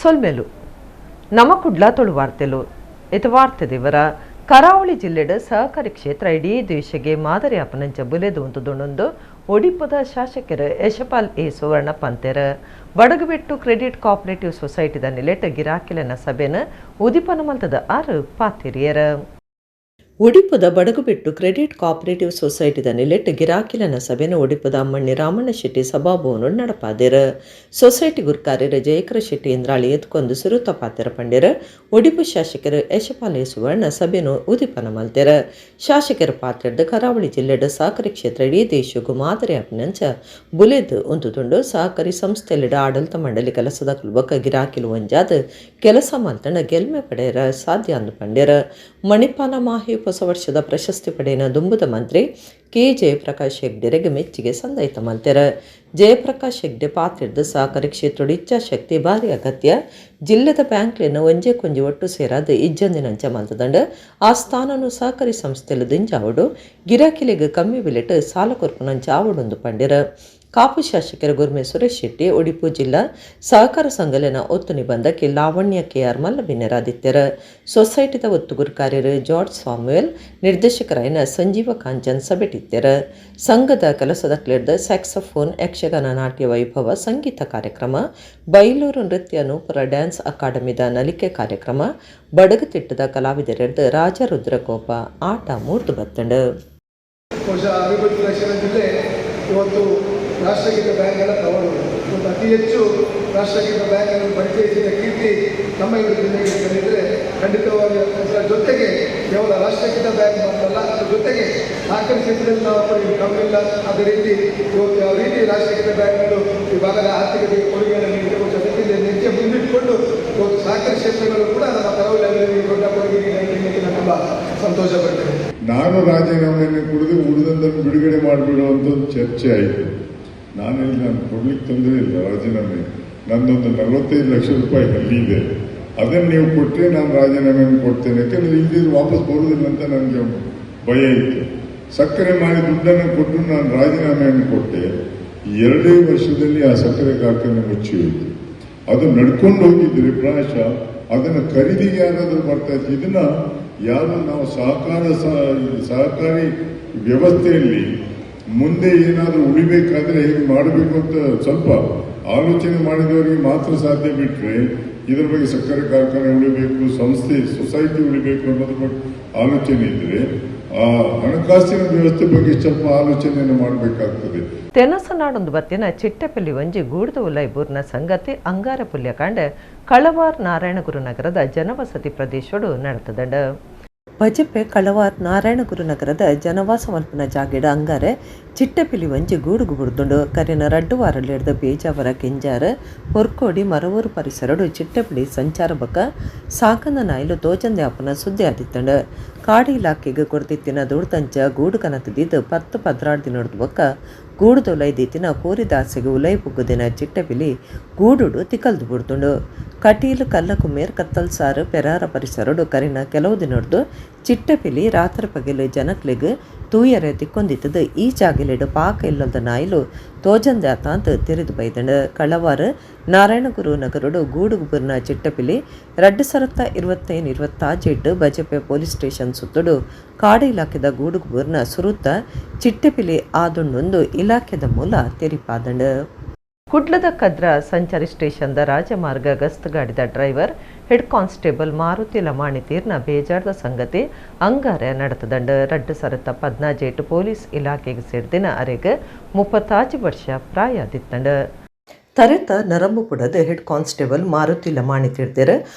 ಸೊಲ್ಮೆಲು ನಮ್ಮ ಕುಡ್ಲ ತುಳು ವಾರ್ತೆಲು ಇದು ವಾರ್ತೆ ದೇವರ ಕರಾವಳಿ ಜಿಲ್ಲೆಡ ಸಹಕಾರಿ ಕ್ಷೇತ್ರ ಇಡೀ ದೇಶಕ್ಕೆ ಮಾದರಿ ಅಪನಂಚ ಬುಲೆದು ಉಂತುದೊಂದು ಒಡಿಪದ ಶಾಸಕರು ಯಶಪಾಲ್ ಎ ಸುವರ್ಣ ಪಂತೆರ ಬಡಗುಬೆಟ್ಟು ಕ್ರೆಡಿಟ್ ಕೋಆಪರೇಟಿವ್ ಸೊಸೈಟಿದ ನಿಲೆಟ್ ಗಿರಾಕಿಲನ ಸಭೆನ ಉದಿಪನ ಮಲ್ತದ ಆರು ಪಾತಿರಿಯರ ಒಡಿಪದ ಬಡಗುಬೆಟ್ಟು ಕ್ರೆಡಿಟ್ ಕೋಆಪರೇಟಿವ್ ಸೊಸೈಟಿದ ನಿಲೆಟ್ ಗಿರಾಕಿಲನ ಸಭೆನ ಒಡಿಪದ ಅಮ್ಮಣ್ಣಿ ರಾಮಣ್ಣ ಶೆಟ್ಟಿ ಸಭಾಭವನ ನಡಪಾದೆರ ಸೊಸೈಟಿ ಗುರ್ಕಾರ್ಯರ ಜಯಕರ ಶೆಟ್ಟಿ ಇಂದ್ರಾಳಿ ಎತ್ಕೊಂದು ಸುರುತ ಪಾತೆರ ಪಂಡ್ಯರ ಒಡಿಪು ಶಾಸಕರು ಯಶಪಾಲ್ ಎ ಸುವರ್ಣ ಸಭೆನು ಉದಿಪನ ಮಲ್ತೆರ ಶಾಸಕರ ಪಾತ್ರದ ಕರಾವಳಿ ಜಿಲ್ಲೆಡ ಸಹಕಾರಿ ಕ್ಷೇತ್ರ ಇಡೀ ದೇಶಕ್ಕೂ ಮಾದರಿ ಅಪನಂಚ ಬುಲೆದು ಉಂತುದುಂಡು ಸಹಕಾರಿ ಸಂಸ್ಥೆಲಿಡ ಆಡಳಿತ ಮಂಡಳಿ ಕೆಲಸದ ಬೊಕ್ಕ ಗಿರಾಕಿಲು ಒಂಜಾದ ಕೆಲಸ ಮಲ್ತನ ಗೆಲ್ಮೆ ಪಡೆಯರ ಸಾಧ್ಯ ಅಂದು ಪಂಡ್ಯರ ಮಣಿಪಾಲ ಮಾಹಿ ಹೊಸ ವರ್ಷದ ಪ್ರಶಸ್ತಿ ಪಡೆಯಿನ ದುಂಬುದ ಮಂತ್ರಿ ಕೆ ಜಯಪ್ರಕಾಶ್ ಹೆಗ್ಡೆರೆಗೆ ಮೆಚ್ಚುಗೆ ಸಂದೈತ ಮಲ್ತೆರ ಜಯಪ್ರಕಾಶ್ ಹೆಗ್ಡೆ ಪಾತ್ರದ ಸಹಕಾರಿ ಕ್ಷೇತ್ರದ ಇಚ್ಛಾಶಕ್ತಿ ಭಾರಿ ಅಗತ್ಯ ಜಿಲ್ಲೆದ ಬ್ಯಾಂಕ್ಲಿನ ಒಂಜೆ ಕೊಂಜಿ ಒಟ್ಟು ಸೇರಾದ ಇಜ್ಜಂದಿನಂಚ ಮಲ್ತದಂಡ ಆ ಸ್ಥಾನನು ಸಹಕಾರಿ ಸಂಸ್ಥೆಲು ದಿಂಜಾವಡು ಗಿರಾಕಿಲಿಗೆ ಕಮ್ಮಿ ಬೆಲೆಟ್ ಸಾಲ ಕೊರ್ಪುನಂಚ ಆವಡೊಂದು ಪಂಡ್ಯರ ಕಾಪು ಶಾಸಕರ ಗುರ್ಮೆ ಸುರೇಶ್ ಶೆಟ್ಟಿ ಉಡುಪಿ ಜಿಲ್ಲಾ ಸಹಕಾರ ಸಂಘಲನ ಒತ್ತು ನಿಬಂಧಕ್ಕೆ ಲಾವಣ್ಯ ಕೆಆರ್ ಮಲ್ಲಬಿನ್ನೆರಾದಿತ್ಯರ ಸೊಸೈಟಿದ ಒತ್ತುಗುರು ಕಾರ್ಯರು ಜಾರ್ಜ್ ಸಾಮ್ಯುಯಲ್ ನಿರ್ದೇಶಕರಾಯನ ಸಂಜೀವ ಕಾಂಚನ್ ಸಭೆಟಿತ್ಯರ ಸಂಘದ ಕೆಲಸದ ಕ್ಲೇರ್ದ ಸ್ಯಾಕ್ಸಫೋನ್ ಯಕ್ಷಗಾನ ನಾಟ್ಯ ವೈಭವ ಸಂಗೀತ ಕಾರ್ಯಕ್ರಮ ಬೈಲೂರು ನೃತ್ಯ ನೂಪುರ ಡ್ಯಾನ್ಸ್ ಅಕಾಡೆಮಿದ ನಲಿಕೆ ಕಾರ್ಯಕ್ರಮ ಬಡಗುತಿಟ್ಟದ ಕಲಾವಿದರೆಡ್ದು ರಾಜರುದ್ರಕೋಪ ಆಟ ಮೂರ್ತು ಬತ್ತಂಡ ಇವತ್ತು ರಾಷ್ಟ್ರೀಕೃತ ಬ್ಯಾಂಕ್ಗಳ ತವರು ಇವತ್ತು ಅತಿ ಹೆಚ್ಚು ರಾಷ್ಟ್ರೀಕೃತ ಬ್ಯಾಂಕ್ಗಳನ್ನು ಪರಿಚಯಿಸಿದ ಕೀರ್ತಿ ನಮ್ಮ ಇವರು ಜಿಲ್ಲೆಗೆ ಬಂದಿದ್ದರೆ ಖಂಡಿತವಾಗಿ ಅದರ ಜೊತೆಗೆ ಕೇವಲ ರಾಷ್ಟ್ರೀಕೃತ ಬ್ಯಾಂಕ್ ಮಾತ್ರಲ್ಲ ಅದರ ಜೊತೆಗೆ ಸಹಕಾರಿ ಕ್ಷೇತ್ರದಲ್ಲಿ ನಾವು ಕಮ್ಮಿಲ್ಲ ಅದೇ ರೀತಿ ಇವತ್ತು ಯಾವ ರೀತಿ ರಾಷ್ಟ್ರೀಕೃತ ಬ್ಯಾಂಕ್ಗಳು ಈ ಭಾಗದ ಆರ್ಥಿಕತೆಗೆ ಕೊಡುಗೆಯನ್ನು ನೀಡಿಕೊಂಡು ಅದಕ್ಕಿಂತ ಹೆಚ್ಚೆ ಮುಂದಿಟ್ಟುಕೊಂಡು ಇವತ್ತು ಸಹಕಾರಿ ಕ್ಷೇತ್ರಗಳು ಕೂಡ ನಮ್ಮ ಕರಾವಳಿ ಅಭಿವೃದ್ಧಿಗೆ ದೊಡ್ಡ ಕೊಡುಗೆ ನೀಡಲಿಕ್ಕೆ ನಾನು ತುಂಬ ಸಂತೋಷ ಪಡ್ತೇನೆ. ನಾನು ರಾಜೀನಾಮೆಯನ್ನು ಕುಡಿದು ಉಳಿದದ್ದನ್ನು ಬಿಡುಗಡೆ ಮಾಡಿಬಿಡುವಂಥ ಚರ್ಚೆ ಆಯಿತು. ನಾನು ಕೊಡ್ಲಿಕ್ಕೆ ತೊಂದರೆ ಇಲ್ಲ, ರಾಜೀನಾಮೆ ನಂದೊಂದು 45 ಲಕ್ಷ ರೂಪಾಯಿ ಅಲ್ಲಿ ಇದೆ, ಅದನ್ನು ನೀವು ಕೊಟ್ಟರೆ ನಾನು ರಾಜೀನಾಮೆಯನ್ನು ಕೊಡ್ತೇನೆ, ಯಾಕೆಂದರೆ ಇಲ್ಲಿದ್ದು ವಾಪಸ್ ಬರುವುದಿಲ್ಲ ಅಂತ ನನಗೆ ಭಯ ಇತ್ತು. ಸಕ್ಕರೆ ಮಾಡಿ ದುಡ್ಡನ್ನು ಕೊಟ್ಟು ನಾನು ರಾಜೀನಾಮೆಯನ್ನು ಕೊಟ್ಟೆ. 2 ವರ್ಷದಲ್ಲಿ ಆ ಸಕ್ಕರೆ ಕಾರ್ಖಾನೆ ಮುಚ್ಚಿ ಹೋಯಿತು. ಅದು ನಡ್ಕೊಂಡು ಹೋಗಿದ್ರೆ ಪ್ರಾಯಶಃ ಅದನ್ನು ಖರೀದಿಗೆ ಯಾರಾದರೂ ಬರ್ತಾ ಇತ್ತು. ಇದನ್ನ ಯಾರು ನಾವು ಸಹಕಾರಿ ವ್ಯವಸ್ಥೆಯಲ್ಲಿ ಮುಂದೆ ಏನಾದರೂ ಉಳಿಬೇಕಾದ್ರೆ ಹೇಗೆ ಮಾಡಬೇಕು ಅಂತ ಸ್ವಲ್ಪ ಆಲೋಚನೆ ಮಾಡಿದವರಿಗೆ ಮಾತ್ರ ಸಾಧ್ಯ. ಬಿಟ್ಟರೆ ಇದರ ಬಗ್ಗೆ ಸಕ್ಕರೆ ಕಾರ್ಖಾನೆ ಉಳಿಬೇಕು, ಸೊಸೈಟಿ ಉಳಿಬೇಕು ಅನ್ನೋದ್ರ ಬಗ್ಗೆ ಆಲೋಚನೆ ಇದ್ರೆ ಆ ಹಣಕಾಸಿನ ವ್ಯವಸ್ಥೆ ಬಗ್ಗೆ ಸ್ವಲ್ಪ ಆಲೋಚನೆಯನ್ನು ಮಾಡಬೇಕಾಗ್ತದೆ. ತೆನಸನಾಡೊಂದು ಬತ್ತಿನ ಚಿಟ್ಟೆಪಲ್ಲಿ ಒಂಜಿ ಗೂಡ್ದ ಉಲೈಬೂರ್ನ ಸಂಗತಿ ಅಂಗಾರ ಪುಲ್ಯ ಕಾಂಡ ಕಳವಾರ್ ನಾರಾಯಣಗುರು ನಗರದ ಜನವಸತಿ ಪ್ರದೇಶಡು ನಡೆತದಂಡ ಬಜಪೆ ಕಳವಾರ್ ನಾರಾಯಣಗುರು ನಗರದ ಜನವಾಸ ಮಲ್ಪನ ಜಾಗೆಡ ಅಂಗಾರೆ ಚಿಟ್ಟೆಪಿಲಿ ಒಂಜಿ ಗೂಡುಗು ಬುಡ್ದುಂಡು ಕರಿನ ರಡ್ಡು ವಾರಲ್ಲಿಡ್ದ ಬೇಜಾವರ ಕೆಂಜಾರ ಹೊರ್ಕೋಡಿ ಮರವೂರು ಪರಿಸರಡು ಚಿಟ್ಟೆಪಿಲಿ ಸಂಚಾರ ಬಕ ಸಾಕಂದ ನಾಯಿಲು ತೋಜಂದೆ ಅಪ್ಪನ ಸುದ್ದಿ ಆದಿತ್ತಂಡು ಕಾಡು ಇಲಾಖೆಗೆ ಕೊಡ್ತಿತ್ತಿನ ದುಡ್ದಂಚ ಗೂಡು ಕನತಿದ್ದು 10 ಪದ್ರಾಡ್ ದಿನದ ಬೊಕ್ಕ ಗೂಡುದ ಉಲೈದಿತ್ತಿನ ಕೋರಿದಾಸೆಗೆ ಉಲೈ ಪುಗ್ಗುದಿನ ಚಿಟ್ಟೆಪಿಲಿ ಗೂಡುಡು ತಿಕಲ್ದು ಬುಡ್ದುಂಡು ಕಟೀಲು ಕಲ್ಲಕು ಮೇರ್ ಕತ್ತಲ್ ಸಾರು ಪೆರಾರ ಪರಿಸರಡು ಕರಿನ ಕೆಲವು ದಿನಡ್ದು ಚಿಟ್ಟೆಪಿಲಿ ರಾತ್ರಿ ಪಗೆಲು ಜನಕ್ಲಿಗೆ ತೂಯರೆ ತಿಕ್ಕೊಂದಿತ್ತದು ಈ ಜಾಗಿಲಿಡು ಪಾಕ ಇಲ್ಲದ ನಾಯಿಲು ತೋಜಂದೆ ಆತಾಂತ ತಿರಿದು ಬೈದಂಡು ಕಳವಾರ ನಾರಾಯಣಗುರು ನಗರಡು ಗೂಡುಗುಬುರ್ನ ಚಿಟ್ಟಪಿಲಿ 2025 ಬಜಪೆ ಪೊಲೀಸ್ ಸ್ಟೇಷನ್ ಸುತ್ತಡು ಕಾಡು ಇಲಾಖೆದ ಗೂಡುಗುಬುರ್ನ ಸುರುತ್ತ ಚಿಟ್ಟಪಿಲಿ ಆದೊಂದೊಂದು ಇಲಾಖೆದ ಮೂಲ ತೆರಿಪಾದಂಡು ಕುಡ್ಲದ ಕದ್ರ ಸಂಚಾರಿ ಸ್ಟೇಷನ್ದ ರಾಜಮಾರ್ಗ ಗಸ್ತಗಾಡಿದ driver head constable Maruti Lamani ತೀರ್ನ ಬೇಜಾರ್ದ ಸಂಗತಿ ಅಂಗಾರೆ ನಡೆತದಂಡ 2018 ಪೊಲೀಸ್ ಇಲಾಖೆಗೆ ಸೇರಿದಿನ ಅರೆಗೆ 35 ವರ್ಷ ಪ್ರಾಯ ಆದಿತ್ತಂಡ ತರೆತ ನರಂಬುಪುಡದ ಹೆಡ್ ಕಾನ್ಸ್ಟೇಬಲ್ ಮಾರುತಿ ಲಮಾಣಿ ತೀರ್ದಿರ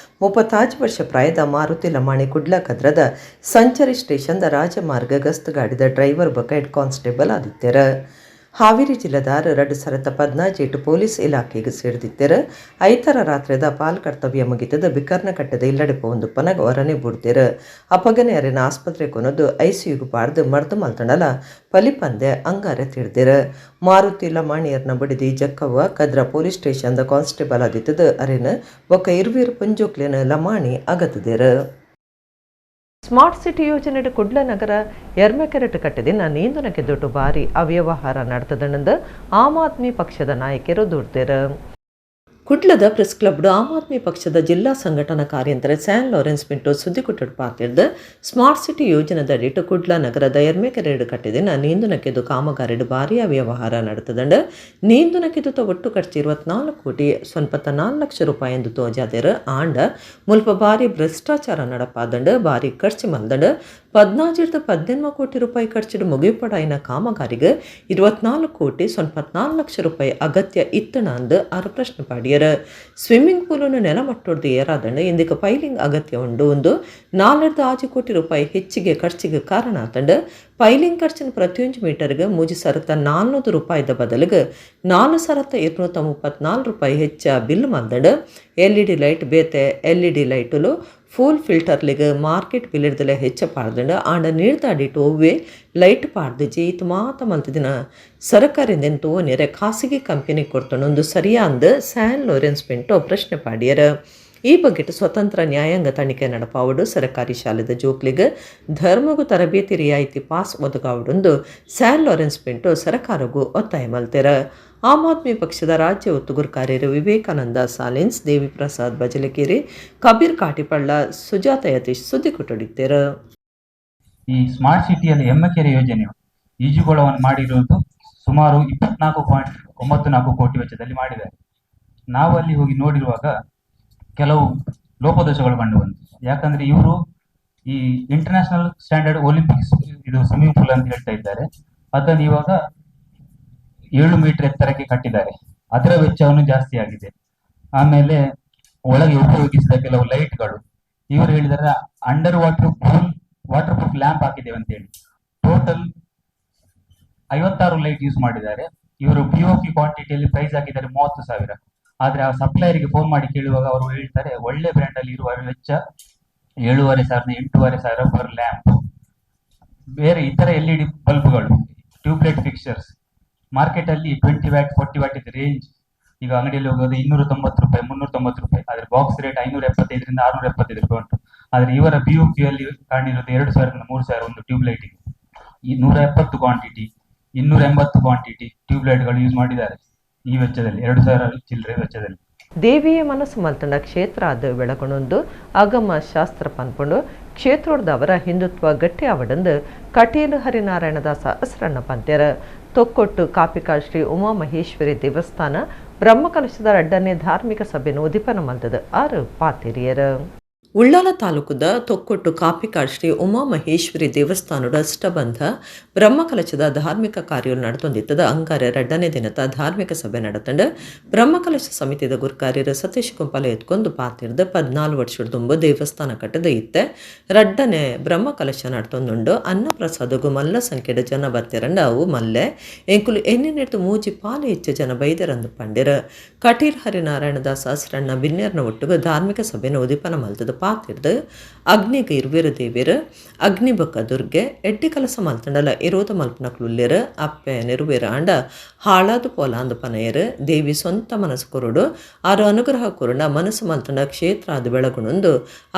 35 ವರ್ಷ ಪ್ರಾಯದ ಮಾರುತಿ ಲಮಾಣಿ ಕುಡ್ಲ ಕದ್ರದ ಸಂಚಾರಿ ಸ್ಟೇಷನ್ದ ರಾಜಮಾರ್ಗ ಗಸ್ತಗಾಡಿದ ಡ್ರೈವರ್ ಬಕ ಹೆಡ್ ಕಾನ್ಸ್ಟೇಬಲ್ ಆದಿತ್ಯರ ಹಾವೇರಿ ಜಿಲ್ಲೆದಾರ 2018 ಪೊಲೀಸ್ ಇಲಾಖೆಗೆ ಸೇರಿದಿದ್ದರೆ 5 ರಾತ್ರಿದ ಪಾಲ್ ಕರ್ತವ್ಯ ಮುಗಿತದ ಬಿಕರ್ನ ಕಟ್ಟದ ಇಲ್ಲಡೆಪ ಒಂದು ಪನಗ ಹೊರನೆ ಬುಡ್ದಿರ ಅಪಗನೆ ಅರಿನ ಆಸ್ಪತ್ರೆ ಕೊನದು ಐಸಿಯುಗು ಪಾಡ್ದು ಮರ್ದು ಮಲ್ತಣಲ ಪಲಿಪಂದೆ ಅಂಗಾರೆ ತಿಳಿದಿರ ಮಾರುತಿ ಲಮಾಣಿಯರ್ನ ಬಡಿದಿ ಜಕ್ಕವ್ವ ಕದ್ರ ಪೊಲೀಸ್ ಸ್ಟೇಷನ್ದ ಕಾನ್ಸ್ಟೇಬಲ್ ಆದಿತ್ತದ ಅರಿನ ಬೊಕ್ಕ ಇರ್ವೀರು ಪುಂಜೋಕ್ಲೇನ ಲಮಾಣಿ ಅಗತದಿರ ಸ್ಮಾರ್ಟ್ ಸಿಟಿ ಯೋಜನೆಯ ಕುಡ್ಲ ನಗರ ಎರ್ಮೆಕೆರೆಟ್ ಕಟ್ಟದಿನ ನೀಂದನಕ್ಕೆ ದುಡ್ಡು ಬಾರಿ ಅವ್ಯವಹಾರ ನಡೆತದನೆಂದು ಆಮ್ ಆದ್ಮಿ ಪಕ್ಷದ ನಾಯಕರು ದುಡ್ದೇರ ಕುಡ್ಲದ ಪ್ರೆಸ್ ಕ್ಲಬ್ಡು ಆಮ್ ಆದ್ಮಿ ಪಕ್ಷದ ಜಿಲ್ಲಾ ಸಂಘಟನಾ ಕಾರ್ಯಂತರ ಸ್ಯಾನ್ ಲಾರೆನ್ಸ್ ಪಿಂಟು ಸುದ್ದಿಗುಟ್ಟಡು ಪಾತಿರ್ದು ಸ್ಮಾರ್ಟ್ ಸಿಟಿ ಯೋಜನೆದಡಿಟ್ಟು ಕುಡ್ಲ ನಗರದ ಎರ್ಮೆಕೆರೆಡು ಕಟ್ಟಿದಿನ ನೀಂದುನಕ್ಕಿದು ಕಾಮಗಾರಿಡು ಭಾರಿಯ ವ್ಯವಹಾರ ನಡೆತದಂಡು ನೀಂದುನಕ್ಕಿದು ಒಟ್ಟು ಖರ್ಚು 24 ಕೋಟಿ 94 ಲಕ್ಷ ರೂಪಾಯಿ ಎಂದು ತೋಜಾದೇರು ಆಂಡ ಮುಲ್ಪ ಭಾರಿ ಭ್ರಷ್ಟಾಚಾರ ನಡಪಾದಂಡು ಭಾರಿ ಖರ್ಚು ಮಲ್ದಂಡು 14 ಕೋಟಿ ರೂಪಾಯಿ ಖರ್ಚಿಡು ಮುಗಿಪಡಾಯಿನ ಕಾಮಗಾರಿಗೆ 24 ಕೋಟಿ 94 ಲಕ್ಷ ರೂಪಾಯಿ ಅಗತ್ಯ ಇತ್ತಣ ಅಂದು ಆರು ಪ್ರಶ್ನೆ ಪಾಡಿಯರು. ಸ್ವಿಮ್ಮಿಂಗ್ ಪೂಲನ್ನು ನೆಲಮಟ್ಟೊಡ್ದು ಏರಾದಂಡು ಇಂದಿಗೆ ಪೈಲಿಂಗ್ ಅಗತ್ಯ ಉಂಡು ಒಂದು 4.5 ಕೋಟಿ ರೂಪಾಯಿ ಹೆಚ್ಚಿಗೆ ಖರ್ಚಿಗೆ ಕಾರಣ ಆತಂಡು ಪೈಲಿಂಗ್ ಖರ್ಚಿನ ಪ್ರತಿಯೊಂದು ಮೀಟರ್ಗೆ 3,400 ರೂಪಾಯಿದ ಬದಲಿಗೆ 4,234 ರೂಪಾಯಿ ಹೆಚ್ಚ ಬಿಲ್ ಮಂದಡು LED ಲೈಟ್ ಬೇತೆ LED ಲೈಟುಲು ಫುಲ್ ಫಿಲ್ಟರ್ಲಿಗೆ ಮಾರ್ಕೆಟ್ ಬಿಲ್ಲಿಡ್ದಲೆ ಹೆಚ್ಚ ಪಾಡ್ದಂಡು ಆಂಡ ನೀಡ್ದಾಡಿಟ್ಟು ಒವ್ವೆ ಲೈಟ್ ಪಾಡ್ದಿಜಿ ಇತ್ತು ಮಾತ ಮಲ್ತಿದಿನ ಸರ್ಕಾರದಿಂದ ನೆರೆ ಖಾಸಗಿ ಕಂಪನಿ ಕೊಡ್ತೊಂದು ಸರಿಯಾಂದು ಸ್ಯಾನ್ ಲಾರೆನ್ಸ್ ಪಿಂಟು ಪ್ರಶ್ನೆ ಪಾಡ್ಯರು. ಈ ಬಗ್ಗೆ ಸ್ವತಂತ್ರ ನ್ಯಾಯಾಂಗ ತನಿಖೆ ನಡಪಾವಡು ಸರ್ಕಾರಿ ಶಾಲೆದ ಜೋಕ್ಲಿಗೆ ಧರ್ಮಗೂ ತರಬೇತಿ ರಿಯಾಯಿತಿ ಪಾಸ್ ಒದಗಾವಡೊಂದು ಸ್ಯಾನ್ ಲಾರೆನ್ಸ್ ಪಿಂಟು ಸರ್ಕಾರಗೂ ಒತ್ತಾಯ ಮಲ್ತೆರ. ಆಮ್ ಆದ್ಮಿ ಪಕ್ಷದ ರಾಜ್ಯ ಒತ್ತುಗುರು ಕಾರ್ಯರು ವಿವೇಕಾನಂದ ಸಾಲಿನ್ಸ್, ದೇವಿ ಪ್ರಸಾದ್ ಬಜಲಕೇರಿ, ಕಬೀರ್ ಕಾಟಿಪಳ್ಳ, ಸುಜಾತ ಯತೀಶ್ ಸುದ್ದಿ ಕೊಟ್ಟೊಡಿದ್ದೇರು. ಈ ಸ್ಮಾರ್ಟ್ ಸಿಟಿಯಲ್ಲಿ ಎಮ್ಮೆಕೆರೆ ಯೋಜನೆ ಈಜುಗೊಳವನ್ನು ಮಾಡಿರುವುದು ಸುಮಾರು 24.94 ಕೋಟಿ ವೆಚ್ಚದಲ್ಲಿ ಮಾಡಿದ್ದಾರೆ. ನಾವು ಅಲ್ಲಿ ಹೋಗಿ ನೋಡಿರುವಾಗ ಕೆಲವು ಲೋಪದೋಷಗಳು ಕಂಡು ಬಂತು. ಯಾಕಂದ್ರೆ ಇವರು ಈ ಇಂಟರ್ನ್ಯಾಷನಲ್ ಸ್ಟ್ಯಾಂಡರ್ಡ್ ಒಲಿಂಪಿಕ್ಸ್ ಇದು ಸ್ವಿಮ್ಮಿಂಗ್ ಪೂಲ್ ಅಂತ ಹೇಳ್ತಾ ಇದ್ದಾರೆ, ಅದನ್ನು ಇವಾಗ 7 ಮೀಟರ್ ಎತ್ತರಕ್ಕೆ ಕಟ್ಟಿದ್ದಾರೆ. ಅದರ ವೆಚ್ಚವನ್ನು ಜಾಸ್ತಿ ಆಗಿದೆ. ಆಮೇಲೆ ಒಳಗೆ ಉಪಯೋಗಿಸಿದ ಕೆಲವು ಲೈಟ್ಗಳು ಇವರು ಹೇಳಿದರೆ ಅಂಡರ್ ವಾಟರ್ ಪ್ರೂಫ್ ಲ್ಯಾಂಪ್ ಹಾಕಿದ್ದೇವೆ ಅಂತ ಹೇಳಿ ಟೋಟಲ್ 56 ಲೈಟ್ ಯೂಸ್ ಮಾಡಿದ್ದಾರೆ. ಇವರು POP ಕ್ವಾಂಟಿಟಿಯಲ್ಲಿ ಪ್ರೈಸ್ ಹಾಕಿದ್ದಾರೆ 30,000. ಆದ್ರೆ ಆ ಸಪ್ಲೈಯರ್ಗೆ ಫೋನ್ ಮಾಡಿ ಕೇಳುವಾಗ ಅವರು ಹೇಳ್ತಾರೆ ಒಳ್ಳೆ ಬ್ರ್ಯಾಂಡ್ ಅಲ್ಲಿ ಇರುವ ವೆಚ್ಚ 7,500 8,500 ಪರ್ ಲ್ಯಾಂಪ್. ಬೇರೆ ಇತರ LED ಬಲ್ಬ್ಗಳು, ಟ್ಯೂಬ್ಲೈಟ್ ಫಿಕ್ಚರ್ಸ್ ಮಾರ್ಕೆಟ್ ಅಲ್ಲಿ 20 ವ್ಯಾಟ್ 40 ವ್ಯಾಟ್ ಇದೆ ರೇಂಜ್. ಈಗ ಅಂಗಡಿಯಲ್ಲಿ ಹೋಗೋದು 290 ರೂಪಾಯಿ 390 ರೂಪಾಯಿ, ಆದ್ರೆ ಬಾಕ್ಸ್ ರೇಟ್ 575 675 ರೂಪಾಯಿ ಉಂಟು. ಆದ್ರೆ ಇವರ BOP ಅಲ್ಲಿ ಕಾಣಿರೋದು 2,000 3,000 ಒಂದು ಟ್ಯೂಬ್ಲೈಟ್ ಗೆ. ಈ 170 ಕ್ವಾಂಟಿಟಿ 280 ಕ್ವಾಂಟಿಟಿ ಟ್ಯೂಬ್ಲೈಟ್ಗಳು ಯೂಸ್ ಮಾಡಿದ್ದಾರೆ ಈ ವೆಚ್ಚದಲ್ಲಿ 2,000 ಚಿಲ್ಲರೆ ವೆಚ್ಚದಲ್ಲಿ. ದೇವಿಯ ಮನಸ್ಸು ಮಲ್ತಂಡ ಕ್ಷೇತ್ರ ಅದು ಬೆಳಕೊಂಡೊಂದು ಅಗಮ ಶಾಸ್ತ್ರ ಪನ್ಪುಂಡು ಕ್ಷೇತ್ರೋಡ್ದವರ ಹಿಂದುತ್ವ ಗಟ್ಟಿ ಅವಡಂದು ಕಟೀಲು ಹರಿನಾರಾಯಣದಾಸ ಹಸ್ರಣ್ಣ ಪಂತ್ಯರ ತೊಕ್ಕೊಟ್ಟು ಕಾಪಿಕಾಳ್ ಶ್ರೀ ಉಮಾಮಹೇಶ್ವರಿ ದೇವಸ್ಥಾನ ಬ್ರಹ್ಮಕಲಶದ 2ನೇ ಧಾರ್ಮಿಕ ಸಭೆಯನ್ನು ಉದಿಪನ ಮಲ್ತದ 6 ಪಾತಿರಿಯರು. ಉಳ್ಳಾಲ ತಾಲೂಕದ ತೊಕ್ಕೊಟ್ಟು ಕಾಪಿಕಾಳ್ ಶ್ರೀ ಉಮಾಮಹೇಶ್ವರಿ ದೇವಸ್ಥಾನದ ಅಷ್ಟಬಂಧ ಬ್ರಹ್ಮಕಲಶದ ಧಾರ್ಮಿಕ ಕಾರ್ಯ ನಡೆದೊಂದಿತ್ತದ ಅಂಗಾರ 2ನೇ ದಿನದ ಧಾರ್ಮಿಕ ಸಭೆ ನಡೆತಂಡು ಬ್ರಹ್ಮಕಲಶ ಸಮಿತಿದ ಗುರುಕಾರ್ಯರು ಸತೀಶ್ ಕುಂಪಲ ಎತ್ಕೊಂಡು ಪಾತಿರ್ದ 14 ವರ್ಷದ ತುಂಬ ದೇವಸ್ಥಾನ ಕಟ್ಟದ ಇತ್ತೆ 2ನೇ ಬ್ರಹ್ಮಕಲಶ ನಡ್ತೊಂದುಂಡು ಅನ್ನಪ್ರಸಾದಗೂ ಮಲ್ಲ ಸಂಖ್ಯೆದ ಜನ ಬರ್ತಿರಂಡ ಅವು ಮಲ್ಲೆ ಎಂಕುಲು ಎನ್ನೆನೆಡ್ದು ಮೂಜಿ ಪಾಲು ಹೆಚ್ಚು ಜನ ಬೈದರಂದು ಪಂಡಿರ. ಕಟೀಲ್ ಹರಿನಾರಾಯಣದಾಸ ಹಸ್ರಣ್ಣ ಬಿನ್ನೇರ್ನ ಒಟ್ಟಿಗೆ ಧಾರ್ಮಿಕ ಸಭೆಯನ್ನು ಉದಿಪನ ಮಲ್ತದ ಪಾತಿರ್ದು ಅಗ್ನಿಗೆ ಇರುವೆರು ದೇವಿಯರು ಅಗ್ನಿಬೊಕ್ಕ ದುರ್ಗೆ ಎಡ್ಡಿ ಕಲಸ ಮಲ್ತಂಡಲ ಇರೋದ ಮಲ್ಪನಕ್ಲುಲ್ಲೆರು ಅಪ್ಪೆ ನೆರುವೇರು ಆಂಡ ಹಾಳಾದು ಪೋಲಾಂದು ಪನೆಯರು ದೇವಿ ಸ್ವಂತ ಮನಸ್ಸು ಕೊರುಡು ಆರು ಅನುಗ್ರಹ ಕೊರುಂಡ ಮನಸ್ಸು ಮಲ್ತಂಡ ಕ್ಷೇತ್ರ ಅದು ಬೆಳಗುಣೊಂದು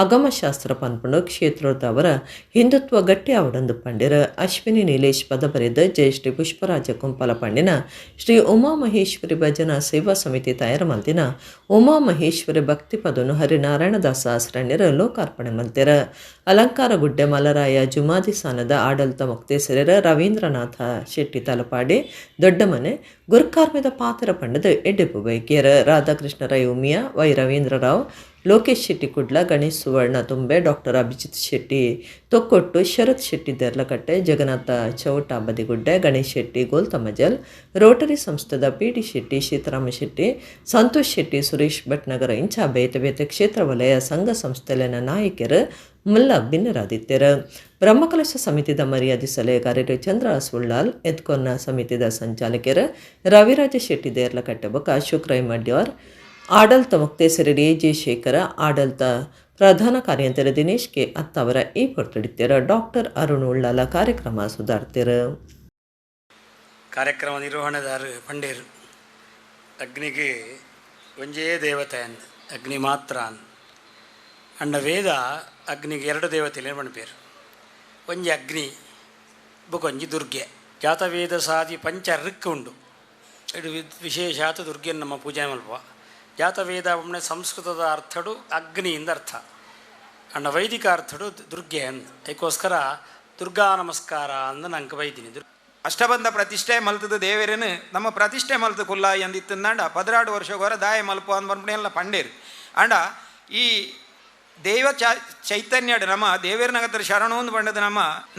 ಅಗಮಶಾಸ್ತ್ರ ಪನ್ಪುಂಡು ಕ್ಷೇತ್ರೋದವರ ಹಿಂದುತ್ವ ಗಟ್ಟಿ ಅವಡೊಂದು ಪಂಡಿರು. ಅಶ್ವಿನಿ ನೀಲೇಶ್ ಪದ ಬರೆದ ಜಯಶ್ರೀ ಪುಷ್ಪರಾಜ ಕುಂಪಲ ಪಂಡಿನ ಶ್ರೀ ಉಮಾಮಹೇಶ್ವರಿ ಭಜನಾ ಸೇವಾ ಸಮಿತಿ ತಯಾರು ಮಲ್ತಿನ ಉಮಾಮಹೇಶ್ವರಿ ಭಕ್ತಿ ಪದನು ಹರಿನಾರಾಯಣದಾಸ ಹಸ್ರಣ್ಯರು ಲೋಕಾರ್ಪಣೆ ಮಲ್ತೆರ. ಅಲಂಕಾರ ಗುಡ್ಡೆ ಮಲರಾಯ ಜುಮಾದಿ ಸ್ಥಾನದ ಆಡಳಿತ ಮುಕ್ತೇಸರರ ರವೀಂದ್ರನಾಥ ಶೆಟ್ಟಿ ತಲಪಾಡಿ ದೊಡ್ಡ ಮನೆ ಗುರುಕಾರ್ಮಿದ ಪಾತ್ರ ಪಂಡದ ಎಡ್ಡೆಪು ಬೈಕಿಯರ ರಾಧಾಕೃಷ್ಣ ರೈ ಉಮಿಯಾ ವೈ ರವೀಂದ್ರರಾವ್ ಲೋಕೇಶ್ ಶೆಟ್ಟಿ ಕುಡ್ಲ ಗಣೇಶ್ ಸುವರ್ಣ ತುಂಬೆ ಡಾಕ್ಟರ್ ಅಭಿಜಿತ್ ಶೆಟ್ಟಿ ತೊಕ್ಕೊಟ್ಟು ಶರತ್ ಶೆಟ್ಟಿ ದೆರ್ಲಕಟ್ಟೆ ಜಗನ್ನಾಥ ಚೌಟ ಬದಿಗುಡ್ಡೆ ಗಣೇಶ್ ಶೆಟ್ಟಿ ಗೋಲ್ತಮಜಲ್ ರೋಟರಿ ಸಂಸ್ಥೆದ PD ಶೆಟ್ಟಿ ಸೀತಾರಾಮ ಶೆಟ್ಟಿ ಸಂತೋಷ್ ಶೆಟ್ಟಿ ಸುರೇಶ್ ಭಟ್ನಗರ ಇಂಚ ಬೇತೆ ಬೇತೆ ಕ್ಷೇತ್ರ ವಲಯ ಸಂಘ ಸಂಸ್ಥೆಲಿನ ನಾಯಕರು ಮುಲ್ಲ ಭಿನ್ನರಾದಿತ್ಯರು. ಬ್ರಹ್ಮಕಲಶ ಸಮಿತಿದ ಮರ್ಯಾದೆ ಸಲಹೆಗಾರರು ಚಂದ್ರ ಸುಳ್ಳಾಲ್ ಎತ್ಕೊನ್ನ ಸಮಿತಿದ ಸಂಚಾಲಕರು ರವಿರಾಜ ಶೆಟ್ಟಿ ದೇರ್ಲಕಟ್ಟೆ ಬೊಕ್ಕ ಅಶೋಕ್ ರೈ ಮಡ್ಯಾರ್ ಆಡಳಿತ ಮುಕ್ತೇಸರಡಿ AJ ಶೇಖರ ಆಡಳಿತ ಪ್ರಧಾನ ಕಾರ್ಯಂತರ ದಿನೇಶ್ ಕೆ ಅತ್ತವರ ಈ ಹೊರತುಡಿತ್ಯರ. ಡಾಕ್ಟರ್ ಅರುಣ್ ಉಳ್ಳಾಲ ಕಾರ್ಯಕ್ರಮ ಸುಧಾರ್ತಿರು. ಕಾರ್ಯಕ್ರಮ ನಿರ್ವಹಣೆದಾರ ಪಂಡೇರು ಅಗ್ನಿಗೆ ಒಂಜೇ ದೇವತೆ ಅಂದ ಅಗ್ನಿ ಮಾತ್ರ ಅಂಡ ವೇದ ಅಗ್ನಿಗೆ 2 ದೇವತೆಲೆ ಮಣ್ಪೇರು ಒಂಜಿ ಅಗ್ನಿ ಬೊಕೊಂಜಿ ದುರ್ಗೆ ಜಾತವೇದ ಸಾದಿ ಪಂಚ ಋಕ್ ಉಂಡು. ಇದು ವಿಶೇಷ ಆತ ದುರ್ಗೆಯನ್ನು ನಮ್ಮ ಪೂಜೆ ಮಲ್ಪ ಜಾತವೇದ ಒಮ್ಮೆ ಸಂಸ್ಕೃತದ ಅರ್ಥಡು ಅಗ್ನಿಯಿಂದ ಅರ್ಥ ಅಣ್ಣ ವೈದಿಕ ಅರ್ಥಡು ದುರ್ಗೆ ಅಂದ ಅದಕ್ಕೋಸ್ಕರ ದುರ್ಗಾ ನಮಸ್ಕಾರ ಅಂದ ನಂಗೆ ಬೈದಿನಿ. ಅಷ್ಟಬಂಧ ಪ್ರತಿಷ್ಠೆ ಮಲ್ತದ ದೇವರೇನು ನಮ್ಮ ಪ್ರತಿಷ್ಠೆ ಮಲ್ತು ಕುಲ್ಲಾಯಿ ಅಂದಿತ್ತಂದಾಂಡ 16 ವರ್ಷಗೋರ ದಾಯ ಮಲ್ಪ ಅಂದ್ ಬಂದ್ಬಿಡಿ ಎಲ್ಲ ಪಂಡೇರು ಅಂಡ ಈ ದೈವ ಚೈತನ್ಯಡ್ ನಮ್ಮ ದೇವೇರ್ನಗತ್ರ ಶರಣ ಒಂದು ಬಂಡದ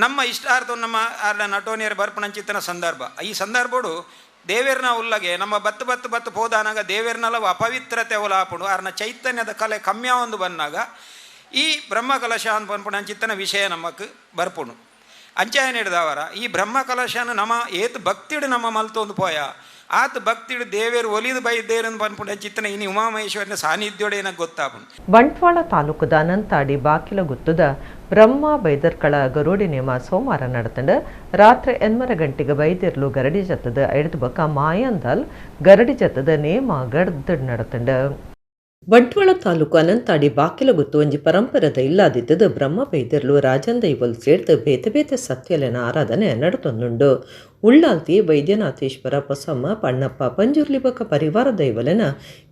ನಮ್ಮ ಇಷ್ಟಾರ್ಥ ನಮ್ಮ ಆರ್ಡ ನಟೋನಿಯರ್ ಬರ್ಪಣಂಚಿತ್ತನ ಸಂದರ್ಭ ಈ ಸಂದರ್ಭಡು ದೇವೇರ್ನ ಉಲ್ಲಗೆ ನಮ್ಮ ಬತ್ತು ಹೋದಾನಾಗ ದೇವೇರ್ನಲ್ಲವ ಅಪವಿತ್ರತೆ ಒಲಾಪುಡು ಆರ್ನ ಚೈತನ್ಯದ ಕಲೆ ಕಮ್ಯ ಒಂದು ಬಂದಾಗ ಈ ಬ್ರಹ್ಮಕಲಶ ಅಂತ ಬಂದ್ಪಣಂಚಿತ್ತನ ವಿಷಯ ನಮಕ್ ಬರ್ಪುಣು ಅಂಚಾಯನ ಹಿಡ್ದವರ ಈ ಬ್ರಹ್ಮಕಲಶನ ನಮ್ಮ ಏತ್ ಭಕ್ತಿಡು ನಮ್ಮ ಮಲ್ತೊಂದು ಪೋಯ ಆತ ಭಕ್ತಿಡು ದೇವೇರು ಒಲಿದು ಬೈದೇರನ್ನು ಬಂದ್ಪುಣ ಚಿತ್ತನ ಇನ್ನು ಉಮಾಮಹೇಶ್ವರನ ಸಾನ್ನಿಧ್ಯೋಡೆ ಏನಕ್ಕೆ ಗೊತ್ತಾಪುಣು. ಬಂಟ್ವಾಳ ತಾಲೂಕದ ಅನಂತಾಡಿ ಬಾಕಿಲ ಗುತ್ತದ ಬ್ರಹ್ಮ ಬೈದರ್ಕಳ ಗರುಡಿ ನೇಮ ಸೋಮವಾರ ನಡೆತಂಡ ರಾತ್ರಿ 8 ಗಂಟೆಗೆ ಬೈದಿರ್ಲು ಗರಡಿ ಜತ್ತದ 5 ಬಕ ಮಾಯಂದಲ್ ಗರಡಿ ಜತ್ತದ ನೇಮ ಗಡ್ದಡ್ ನಡೆತಂಡ. ಬಂಟ್ವಾಳ ತಾಲೂಕು ಅನಂತಾಡಿ ಬಾಕಿಲಗುತ್ತು ಒಂಜಿ ಪರಂಪರದ ಇಲ್ಲಾದಿದ್ದದು ಬ್ರಹ್ಮ ಬೈದಿರ್ಲು ರಾಜನ್ ದೈವಲ್ ಸೇರ್ದು ಬೇತೆ ಬೇತೆ ಸತ್ಯಲೆನ ಆರಾಧನೆ ನಡತೊಂದುಂಡು. ಉಳ್ಳಾಲ್ತಿ ವೈದ್ಯನಾಥೇಶ್ವರ ಪೊಸಮ್ಮ ಪಣ್ಣಪ್ಪ ಪಂಜುರ್ಲಿ ಬಕ ಪರಿವಾರ ದೈವಲೆನ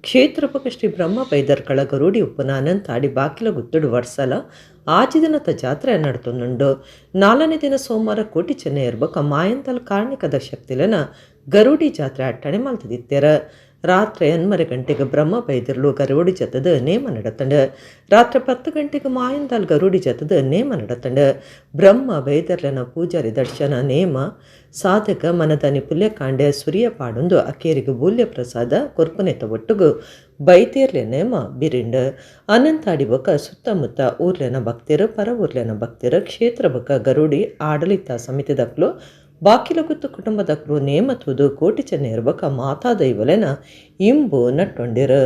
ಕ್ಷೇತ್ರಪಕ ಶ್ರೀ ಬ್ರಹ್ಮ ಬೈದರ್ಕಳ ಗರುಡಿ ಉಪ್ಪುನ ಅನಂತಾಡಿ ಬಾಕಿಲಗುತ್ತುಡು ವರ್ಷಲ ಆಜಿದಿನದ ಜಾತ್ರೆ ನಡತೊಂದುಂಡು. 4ನೇ ದಿನ ಸೋಮವಾರ ಕೋಟಿ ಚೆನ್ನೈ ಇರ್ಬಕ ಮಾಯಂತಲ್ ಕಾರ್ಣಿಕದ ಶಕ್ತಿಲೆನ ಗರುಡಿ ಜಾತ್ರೆ ಅಟ್ಟಣೆ ಮಲ್ತದಿತ್ತೆರ. ರಾತ್ರಿ 8 ಗಂಟೆಗೆ ಬ್ರಹ್ಮ ಬೈದಿರ್ಲು ಗರುಡಿ ಜತದ ನೇಮ ನಡತಂಡ. ರಾತ್ರಿ 10 ಗಂಟೆಗೆ ಮಾಯಂದಾಲ್ ಗರುಡಿ ಜತದ ನೇಮ ನಡತಂಡ. ಬ್ರಹ್ಮ ಬೈದರ್ಲನ ಪೂಜಾರಿ ದರ್ಶನ ನೇಮ ಸಾಧಕ ಮನದಾನಿ ಪುಲ್ಯಕಾಂಡೆ ಸುರಿಯ ಪಾಡೊಂದು ಅಕೇರಿಗೆ ಬೂಲ್ಯ ಪ್ರಸಾದ ಕೊರ್ಪನೆತ ಒಟ್ಟುಗು ಬೈತೇರ್ಲೆ ನೇಮ ಬಿರಿಂಡ. ಅನಂತಾಡಿ ಬಕ ಸುತ್ತಮುತ್ತ ಊರ್ಲೆನ ಭಕ್ತಿರು ಪರ ಊರ್ಲೆನ ಭಕ್ತಿರು ಕ್ಷೇತ್ರ ಬಕ ಗರುಡಿ ಆಡಳಿತ ಸಮಿತಿದಕ್ಲು ಬಾಕಿಲಗುತ್ತು ಕುಟುಂಬದಕ್ರು ನೇಮತುದು ಕೋಟಿ ಚೆನ್ನೈ ಇರ್ಬಕ ಮಾತಾ ದೈವಲೆನ ಇಂಬು ನಟ್ಟೊಂಡಿರು.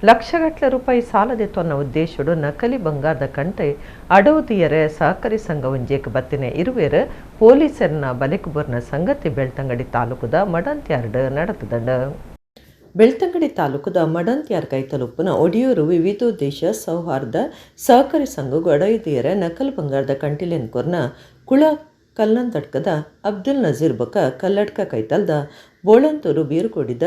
ಲಕ್ಷಗಟ್ಟಲೆ ರೂಪಾಯಿ ಸಾಲದೆ ತೊನ್ನ ಉದ್ದೇಶಡು ನಕಲಿ ಬಂಗಾರದ ಕಂಟೆ ಅಡವುದಿಯರೆ ಸಹಕಾರಿ ಸಂಘ ಒಂಜೇಕ್ ಬತ್ತಿನ ಇರುವೇರು ಪೊಲೀಸರನ್ನ ಬಲೆಕುಬರ್ನ ಸಂಗತಿ ಬೆಳ್ತಂಗಡಿ ತಾಲೂಕುದ ಮಡಂತ್ಯಾರ್ಡ್ ನಡೆತದಂಡ. ಬೆಳ್ತಂಗಡಿ ತಾಲೂಕುದ ಮಡಂತ್ಯಾರ್ ಕೈತಲುಪ್ಪುನ ಒಡಿಯೂರು ವಿವಿಧೋದ್ದೇಶ ಸೌಹಾರ್ದ ಸಹಕಾರಿ ಸಂಘವು ಅಡವುದಿಯರೆ ನಕಲ್ ಬಂಗಾರದ ಕಂಟಿಲೆನ್ ಕೊರ್ನ ಕುಳ ಕಲ್ಲಂತಡ್ಕದ ಅಬ್ದುಲ್ ನಜೀರ್ ಬೊಕ ಕಲ್ಲಡ್ಕ ಕೈತಲ್ದ ಬೋಳಂತೂರು ಬೀರುಕೊಡಿದ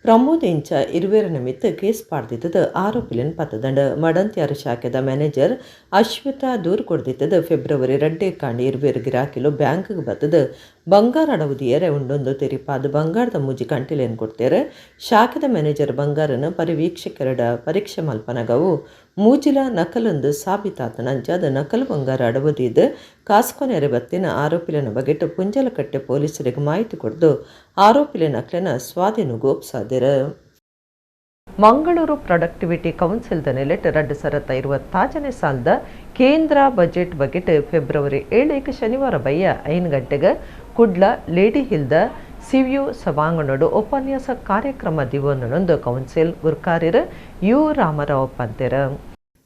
ಪ್ರಮೋದ್ ಇಂಚ ಇರುವೇರ ನಿಮಿತ್ತ ಕೇಸ್ ಪಾಡ್ದಿತ್ತದ ಆರೋಪಿಲೆನ್ ಪತ್ತದಂಡ. ಮಡಂತ್ಯಾರ ಶಾಖೆದ ಮ್ಯಾನೇಜರ್ ಅಶ್ವಿತಾ ದೂರು ಕೊಡ್ದಿತ್ತದ ಫೆಬ್ರವರಿ 2 ಕಾಂಡಿ ಇರುವೇರು ಗಿರಾಕಿಲು ಬ್ಯಾಂಕ್ಗೆ ಬತ್ತದ ಬಂಗಾರ ಅಡವುದಿಯರೆ ಉಂಡೊಂದು ತೆರಿಪಾದ ಬಂಗಾರದ ಮೂಜಿ ಕಂಟಿಲೇನ್ ಕೊಡ್ತೇರೆ. ಶಾಖೆದ ಮ್ಯಾನೇಜರ್ ಬಂಗಾರನ ಪರಿವೀಕ್ಷಕರಡ ಪರೀಕ್ಷೆ ಮಲ್ಪನಗವು ಮೂಜಿಲ ನಕಲೊಂದು ಸಾಬೀತಾತನಂಚಾದ ನಕಲು ಬಂಗಾರ ಅಡವದಿದ್ದು ಕಾಸ್ಕೊನೆರೆ ಬತ್ತಿನ ಆರೋಪಿಲನ ಬಗೆಟ್ಟು ಪುಂಜಲಕಟ್ಟೆ ಪೊಲೀಸರಿಗೆ ಮಾಹಿತಿ ಕೊಡ್ದು ಆರೋಪಿಲೆ ನಕಲಿನ ಸ್ವಾಧೀನ ಗೋಪ್ಸಾದಿರ. ಮಂಗಳೂರು ಪ್ರೊಡಕ್ಟಿವಿಟಿ ಕೌನ್ಸಿಲ್ದ ನೆಲೆಟ್ 2025 ಸಾಲದ ಕೇಂದ್ರ ಬಜೆಟ್ ಬಗೆಟ್ ಫೆಬ್ರವರಿ 7 ಶನಿವಾರ ಬಯ್ಯ 5 ಗಂಟೆಗೆ ಕುಡ್ಲ ಲೇಡಿ ಹಿಲ್ದ ಸಿವಿಯು ಸಭಾಂಗಣಡು ಉಪನ್ಯಾಸ ಕಾರ್ಯಕ್ರಮ ದಿವೊಂದೊಂದು ಕೌನ್ಸಿಲ್ ಗುರ್ಕಾರ್ಯರು ಯು ರಾಮರಾವ್ ಪಂತೆರ.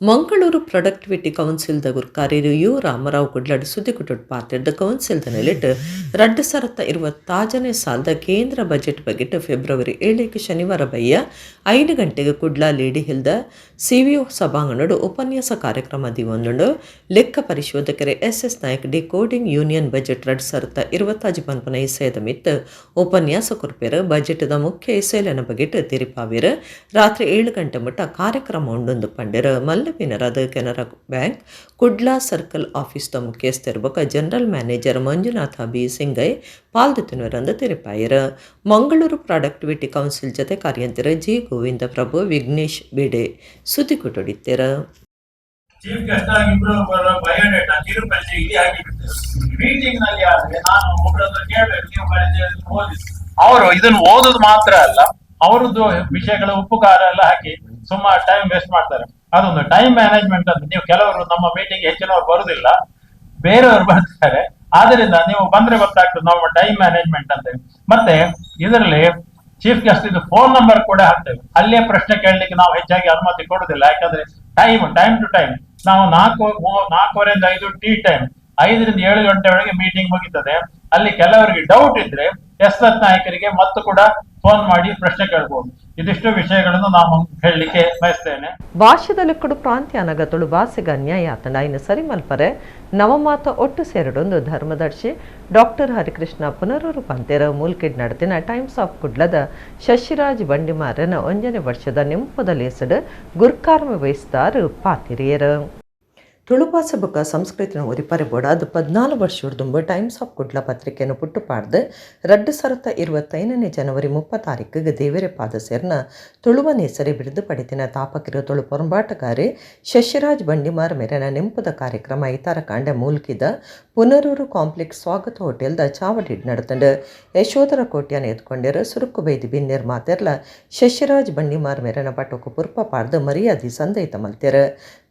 ಮಂಗಳೂರು ಪ್ರೊಡಕ್ಟಿವಿಟಿ ಕೌನ್ಸಿಲ್ದ ಗುರ್ಕಾರ್ಯರು ಯು ರಾಮರಾವ್ ಕುಡ್ಲಡ್ ಸುದ್ದಿಗುಟ್ಟು ಪಾತಿರ್ದ ಕೌನ್ಸಿಲ್ದ ನೆಲೆಟ್ 2025 ಸಾಲದ ಕೇಂದ್ರ ಬಜೆಟ್ ಬಗೆಟ್ ಫೆಬ್ರವರಿ 7 ಶನಿವಾರ ಬಯ್ಯ 5 ಗಂಟೆಗೆ ಕುಡ್ಲ ಲೇಡಿ ಹಿಲ್ದ ಸಿವಿಯು ಸಭಾಂಗಣಡು ಉಪನ್ಯಾಸ ಕಾರ್ಯಕ್ರಮ ದಿವೊಂದು ಲೆಕ್ಕ ಪರಿಶೋಧಕರೆ SS Nayak decoding union budget 2025 ಪನ್ಪನ ಇಸೆಯದ ಮಿತ್ತ ಉಪನ್ಯಾಸ ಕೊರ್ಪೆರ ಬಜೆಟ್ದ ಮುಖ್ಯ ಇಸೆಯಲನ ಬಗೆಟ್ ತಿರಿಪಾವಿರ ರಾತ್ರಿ 7 ಗಂಟೆ ಮುಟ್ಟ ಕಾರ್ಯಕ್ರಮ ಉಂಡೊಂದು ಪಂಡೆರ. ಮಲ್ಲಪಿನರಾದ ಕೆನರಾ ಬ್ಯಾಂಕ್ ಕುಡ್ಲಾ ಸರ್ಕಲ್ ಆಫೀಸ್ದ ಮುಖ್ಯಸ್ಥರು ಜನರಲ್ ಮ್ಯಾನೇಜರ್ ಮಂಜುನಾಥ ಬಿ ಸಿಂಗೈ ಪಾಲ್ದೊತ್ತಿನವರಂದು ತಿರುಪಾಯರ. ಮಂಗಳೂರು ಪ್ರೊಡಕ್ಟಿವಿಟಿ ಕೌನ್ಸಿಲ್ ಜೊತೆ ಕಾರ್ಯಂತರ ಜಿ ಗೋವಿಂದ ಪ್ರಭು ವಿಘ್ನೇಶ್ ಬೇಡೆ ಸುದ್ದಿ ಕೊಟ್ಟೊಡಿತ್ತರ. ಚೀಫ್ ಗೆಸ್ಟ್ ಆಗಿ ಬಯೋಡೇಟಾ ತಿರುಪತಿ ಇಲ್ಲಿ ಹಾಕಿಬಿಡ್ತಾರೆ. ಮೀಟಿಂಗ್ ನಲ್ಲಿ ಆದ್ರೆ ನಾನು ಒಬ್ಬರನ್ನು ಕೇಳಬೇಕು, ನೀವು ಓದಿ. ಅವರು ಇದನ್ನು ಓದೋದು ಮಾತ್ರ ಅಲ್ಲ, ಅವರದ್ದು ವಿಷಯಗಳ ಉಪಕಾರ ಎಲ್ಲ ಹಾಕಿ ಸುಮಾರು ಟೈಮ್ ವೇಸ್ಟ್ ಮಾಡ್ತಾರೆ. ಅದೊಂದು ಟೈಮ್ ಮ್ಯಾನೇಜ್ಮೆಂಟ್ ಅಂತ. ನೀವು ಕೆಲವರು ನಮ್ಮ ಮೀಟಿಂಗ್ ಹೆಚ್ಚಿನವರು ಬರುದಿಲ್ಲ, ಬೇರೆಯವರು ಬರ್ತಾರೆ. ಆದ್ರಿಂದ ನೀವು ಬಂದ್ರೆ ಗೊತ್ತಾಗ್ತದೆ ನಾವು ಟೈಮ್ ಮ್ಯಾನೇಜ್ಮೆಂಟ್ ಅಂತ. ಮತ್ತೆ ಇದರಲ್ಲಿ ಚೀಫ್ ಗೆಸ್ಟ್ ಇದು ಫೋನ್ ನಂಬರ್ ಕೂಡ ಹಾಕ್ತೇವೆ. ಅಲ್ಲೇ ಪ್ರಶ್ನೆ ಕೇಳಲಿಕ್ಕೆ ನಾವು ಹೆಚ್ಚಾಗಿ ಅನುಮತಿ ಕೊಡುದಿಲ್ಲ. ಯಾಕಂದ್ರೆ ಟೈಮ್ ಟು ಟೈಮ್ ನಾವು 4:45 5 ಟೀ ಟೈಮ್ 5 ರಿಂದ 7 ಗಂಟೆವರೆಗೆ ಮೀಟಿಂಗ್ ಮುಗಿತದೆ. ಅಲ್ಲಿ ಕೆಲವರಿಗೆ ಡೌಟ್ ಇದ್ರೆ ಎಸ್ ನಾಯಕರಿಗೆ ಮತ್ತು ಕೂಡ ಫೋನ್ ಮಾಡಿ ಪ್ರಶ್ನೆ ಕೇಳಬಹುದು. ಇದಿಷ್ಟು ವಿಷಯಗಳನ್ನು ನಾನು ಹೇಳಲಿಕ್ಕೆ ಬಯಸ್ತೇನೆ. ಭಾಷೆದಲ್ಲಿಕ್ಕಡು ಪ್ರಾಂತ್ಯಾನಗ ತುಳು ಭಾಷೆಗ ಅನ್ಯಾಯ ಆತಂಡ ಇನ್ನು ಸರಿ ಮಲ್ಪರೆ ನವಮಾತ ಒಟ್ಟು ಸೇರಡೊಂದು ಧರ್ಮದರ್ಶಿ ಡಾಕ್ಟರ್ ಹರಿಕೃಷ್ಣ ಪುನರೂರು ಪಂತೇರ ಮೂಲ್ಕಿಡ್ ನಡೆದಿನ ಟೈಮ್ಸ್ ಆಫ್ ಕುಡ್ಲದ ಶಶಿರಾಜ್ ಬಂಡಿಮಾರನ 1ನೇ ವರ್ಷದ ನೆಂಪದ ಲೇಸಡ್ ಗುರ್ಕಾರ್ಮೆ ವಹಿಸಿದಾರು ಪಾತಿರಿಯರು. ತುಳು ಭಾಷೆ ಬೊಕ್ಕ ಸಂಸ್ಕೃತಿನ ಒರಿಪರೆ ಬೋಡಾದ 14 ವರ್ಷದ ಟೈಮ್ಸ್ ಆಫ್ ಕುಡ್ಲ ಪತ್ರಿಕೆಯನ್ನು ಪುಟ್ಟುಪಾಡ್ದು 2025 ಜನವರಿ 30 ದೇವರೆ ಪಾದ ಸೇರ್ನ ತುಳುವನ ಹೆಸರೇ ಬಿರುದು ಪಡಿತಿನ ತಾಪಕಿರೋ ತುಳು ಪೊರಂಬಾಟಗಾರಿ ಶಶಿರಾಜ್ ಬಂಡಿಮಾರ್ ಮೆರೆನ ನೆಂಪದ ಕಾರ್ಯಕ್ರಮ ಇತರ ಕಾಂಡೆ ಮೂಲ್ಕಿದ ಪುನರೂರು ಕಾಂಪ್ಲೆಕ್ಸ್ ಸ್ವಾಗತ ಹೋಟೆಲ್ದ ಚಾವಡಿಡ್ ನಡೆತಂಡು ಯಶೋಧರ ಕೋಟ್ಯನ ಎತ್ಕೊಂಡಿರ ಸುರುಕು ಬೈದಿ ಬಿನ್ನೇರ್ ಮಾತೆರ್ಲ ಶಶಿರಾಜ್ ಬಂಡಿಮಾರ್ ಮೆರೆನ ಪಟೋಕು ಪುರ್ಪ ಪಾಡ್ದು ಮರ್ಯಾದಿ ಸಂದೈತ ಮಲ್ತೆರ.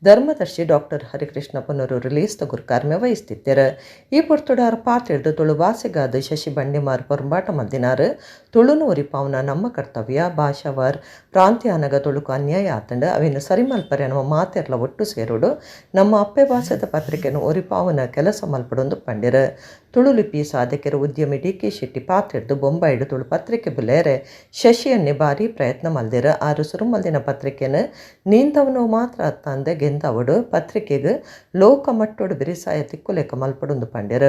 ಧರ್ಮದರ್ಶಿ ಡಾಕ್ಟರ್ ಹರಿಕೃಷ್ಣ ಪುನರೂರು ಲೇಸ್ತ ಗುರ್ಕಾರ್ಮೆ ವಹಿಸ್ತಿದ್ದಾರೆ. ಈ ಪೊರ್ತುಡಾರ ಪಾತ್ರೆಡ್ದು ತುಳು ಭಾಷೆಗಾದ ಶಶಿ ಬಂಡಿಮಾರ್ ಪೊರಂಬಾಟ ಮಲ್ದಿನಾರು ತುಳುನು ಒರಿಪಾವನ ನಮ್ಮ ಕರ್ತವ್ಯ ಭಾಷಾವಾರ್ ಪ್ರಾಂತ್ಯಾನಗ ತುಳುಕು ಅನ್ಯಾಯ ಆತಂಡ ಅವೇನು ಸರಿ ಮಲ್ಪರೆ ನಮ್ಮ ಮಾತೆರ್ಲ ಒಟ್ಟು ಸೇರೋಡು ನಮ್ಮ ಅಪ್ಪೆ ಭಾಷೆದ ಪತ್ರಿಕೆಯನ್ನು ಒರಿಪಾವನ ಕೆಲಸ ಮಲ್ಪಡೊಂದು ಪಂಡಿರ. ತುಳು ಲಿಪಿ ಸಾಧಕರು ಉದ್ಯಮಿ DK ಶೆಟ್ಟಿ ಪಾತ್ರೆಡ್ದು ಬೊಂಬಾಯಿಡು ತುಳು ಪತ್ರಿಕೆ ಬುಲೇರೆ ಶಶಿಯನ್ನೇ ಭಾರಿ ಪ್ರಯತ್ನ ಮಲ್ದಿರ. ಆರು ಸುರುಮಲ್ದಿನ ಪತ್ರಿಕೆಯನ್ನು ನೀಂದವನು ಮಾತ್ರ ತಂದೆ ಗೆಂದವಡು ಪತ್ರಿಕೆಗೆ ಲೋಕ ಮಟ್ಟೋಡು ಬಿರಿಸಾಯ ತಿಕ್ಕುಲೆಕ್ಕ ಮಲ್ಪಡೊಂದು ಪಂಡಿರ.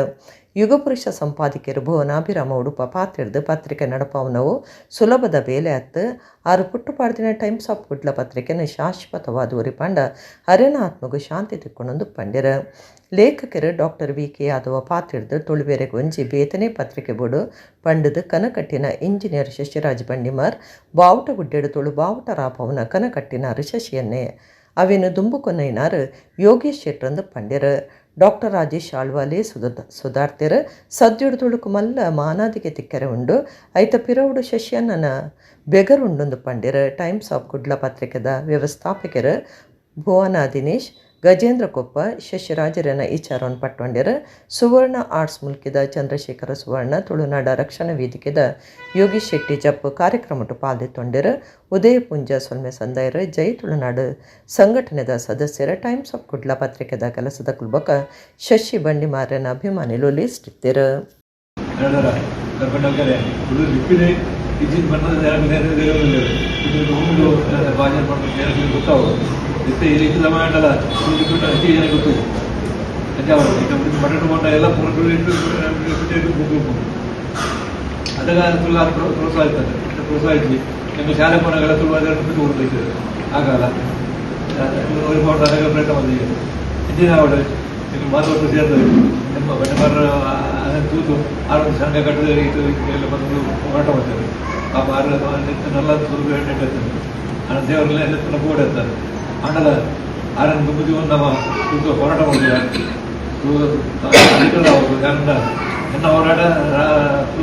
ಯುಗಪುರುಷ ಸಂಪಾದಕಿಯರು ಭುವನಾಭಿರಾಮ ಉಡುಪ ಪಾತ್ರೆಡ್ದು ಪತ್ರಿಕೆ ನಡಪವನವು ಸುಲಭದ ಬೇಲೆ ಹತ್ತು ಆರು ಪುಟ್ಟುಪಾಡ್ದಿನ ಟೈಮ್ಸ್ ಆಫ್ ಕುಡ್ಲ ಪತ್ರಿಕೆಯನ್ನು ಶಾಶ್ವತವಾದ ಉರಿಪಂಡ ಹರಿನ ಆತ್ಮಗೂ ಶಾಂತಿ ತಿಕ್ಕೊಂಡೊಂದು ಪಂಡಿರ. ಲೇಖಕರು ಡಾಕ್ಟರ್ VK ಯಾದವ ಪಾತ್ರೆಡ್ದು ತುಳುವೆರೆ ಗೊಂಜಿ ಬೇತನೆ ಪತ್ರಿಕೆ ಬೋಡು ಪಂಡದು ಕನಕಟ್ಟಿನ ಇಂಜಿನಿಯರ್ ಶಶಿರಾಜ್ ಬಂಡಿಮಾರ್ ಬಾವುಟ ಗುಡ್ಡೆಡು ತುಳು ಬಾವುಟ ರಾಪವನ ಕನಕಟ್ಟಿನಾರು ಶಶಿಯನ್ನೇ ಅವೇನು ದುಂಬುಕೊನ್ನೈನಾರು ಯೋಗೇಶ್ ಶೆಟ್ರಂದು ಪಂಡಿರ. ಡಾಕ್ಟರ್ ರಾಜೇಶ್ ಆಳ್ವಾಲೆ ಸುಧಾರ್ತೆರ ಸದ್ಯುಡು ತುಳುಕು ಮಲ್ಲ ಮಾನಾದಿಗೆ ತಿಕ್ಕರೆ ಉಂಡು ಐತ ಪಿರವುಡು ಶಶಿಯನ್ನನ ಬೆಗರುಂಡೊಂದು ಪಂಡಿರ. ಟೈಮ್ಸ್ ಆಫ್ ಕುಡ್ಲ ಪತ್ರಿಕೆದ ವ್ಯವಸ್ಥಾಪಕರು ಭುವನ ದಿನೇಶ್ ಗಜೇಂದ್ರ ಕೊಪ್ಪ ಶಶಿರಾಜರನ ಈಚಾರವನ್ನು ಪಟ್ಟೊಂಡ್ಯರ ಸುವರ್ಣ ಆರ್ಟ್ಸ್ ಮುಲ್ಕಿದ ಚಂದ್ರಶೇಖರ ಸುವರ್ಣ ತುಳುನಾಡ ರಕ್ಷಣಾ ವೇದಿಕೆದ ಯೋಗೀಶ್ ಶೆಟ್ಟಿ ಜಪ್ಪು ಕಾರ್ಯಕ್ರಮಟ್ಟು ಪಾಲ್ದೊಂಡ್ಯರ ಉದಯ ಪುಂಜ ಸೊಲ್ಮೆ ಸಂದಾಯರ ಜೈ ತುಳುನಾಡು ಸಂಘಟನೆದ ಸದಸ್ಯರ ಟೈಮ್ಸ್ ಆಫ್ ಕುಡ್ಲ ಪತ್ರಿಕೆದ ಕೆಲಸದ ಕುಲ್ಬಕ ಶಶಿ ಬಂಡಿಮಾರನ ಅಭಿಮಾನಿಗಳು ಲಿಸ್ಟ್ ಇತ್ತಿರು. ಪ್ರೋತ್ಸಾಹಿಸಿ ഞങ്ങൾ ಶಾಲೆ പോണಗಳ ಬಿಟ್ಟು ಓಡಬೇಕು ಆಗಲ್ಲ ഒരുപാട് പ്രയത്നം വന്നിരിക്കുന്നു എന്തിനാവിടെ നിങ്ങൾ ಮಾರ್ಗವನ್ನು ಸೇರ್ತದೆ ನಮ್ಮ ಬಣ್ಣಮಾರ ಅದನ್ನು ತೂತು ಆರೋಗ್ಯ ಸಂಘ ಕಟ್ಟದ ಎಲ್ಲ ಬಂದು ಹೋರಾಟ ಮಾಡ್ತಾರೆ ಆ ಮಾರ್ಗನೆಲ್ಲ ಸುಲಭ ಇರ್ತದೆ ಆ ದೇವರೆಲ್ಲ ಎಲ್ಲ ಕೂಡ ಇರ್ತಾರೆ ಆಂಡಲ ಆರನ್ನು ತುಂಬಿ ಒಂದು ನಮ್ಮ ತೂತು ಹೋರಾಟ ಮಾಡಿಲ್ಲ ಅವರು ಯಾರಿಂದ ಎನ್ನ ಹೋರಾಟ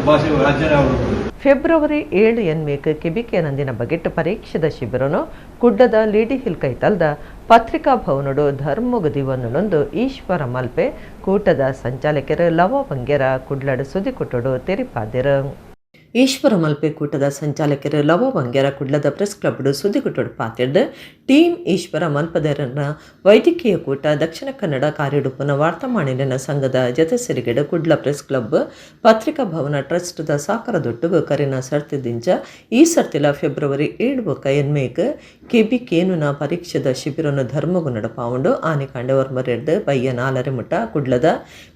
ಭಾಷೆ ರಾಜ್ಯನೇ ಅವರು. ಫೆಬ್ರವರಿ 7 ಎನ್ಮೇಕ್ ಕಿಬಿಕೆನಂದಿನ ಬಗೆಟ್ ಪರೀಕ್ಷೆದ ಶಿಬಿರನು ಕುಡ್ಡದ ಲೇಡಿ ಹಿಲ್ ಕೈತಲ್ದ ಪತ್ರಿಕಾ ಭವನಡು ಧರ್ಮುಗ ದಿವನ್ನೊಂದು ಈಶ್ವರ ಮಲ್ಪೆ ಕೂಟದ ಸಂಚಾಲಕರು ಲವ ಬಂಗೆರ ಕುಡ್ಲಡ್ ಸುದ್ದಿ ಕೊಟ್ಟಡು ತೆರಿಪಾದಿರು. ಈಶ್ವರ ಮಲ್ಪೆ ಕೂಟದ ಸಂಚಾಲಕರು ಲವ ಬಂಗೆರ ಕುಡ್ಲದ ಪ್ರೆಸ್ ಕ್ಲಬ್ಡು ಸುದ್ದಿಗುಟ್ಟೋಡು ಪಾತಿರ್ದು ಟೀಮ್ ಈಶ್ವರ ಮಲ್ಪದರನ್ನ ವೈದ್ಯಕೀಯ ಕೂಟ ದಕ್ಷಿಣ ಕನ್ನಡ ಕಾರ್ಯಡುಪನ ವಾರ್ತಾಮಾಣಿನ ಸಂಘದ ಜತೆ ಸಿರಿಗೆಡ ಕುಡ್ಲ ಪ್ರೆಸ್ ಕ್ಲಬ್ ಪತ್ರಿಕಾ ಭವನ ಟ್ರಸ್ಟ್ದ ಸಾಕರದೊಟ್ಟುಗು ಕರಿನ ಸರ್ತಿದಿಂಚ ಈ ಸರ್ತಿಲ ಫೆಬ್ರವರಿ 7 ಎನ್ಮೇಕ್ ಕೆಬಿ ಕೇನುನ ಪರೀಕ್ಷೆದ ಶಿಬಿರನು ಧರ್ಮಗು ನಡಪಾವುಂಡು ಆನೆ ಕಾಂಡವರ್ ಮರೆಡ್ದು ಬಯ್ಯ 4 ಮುಟ ಕುಡ್ಲದ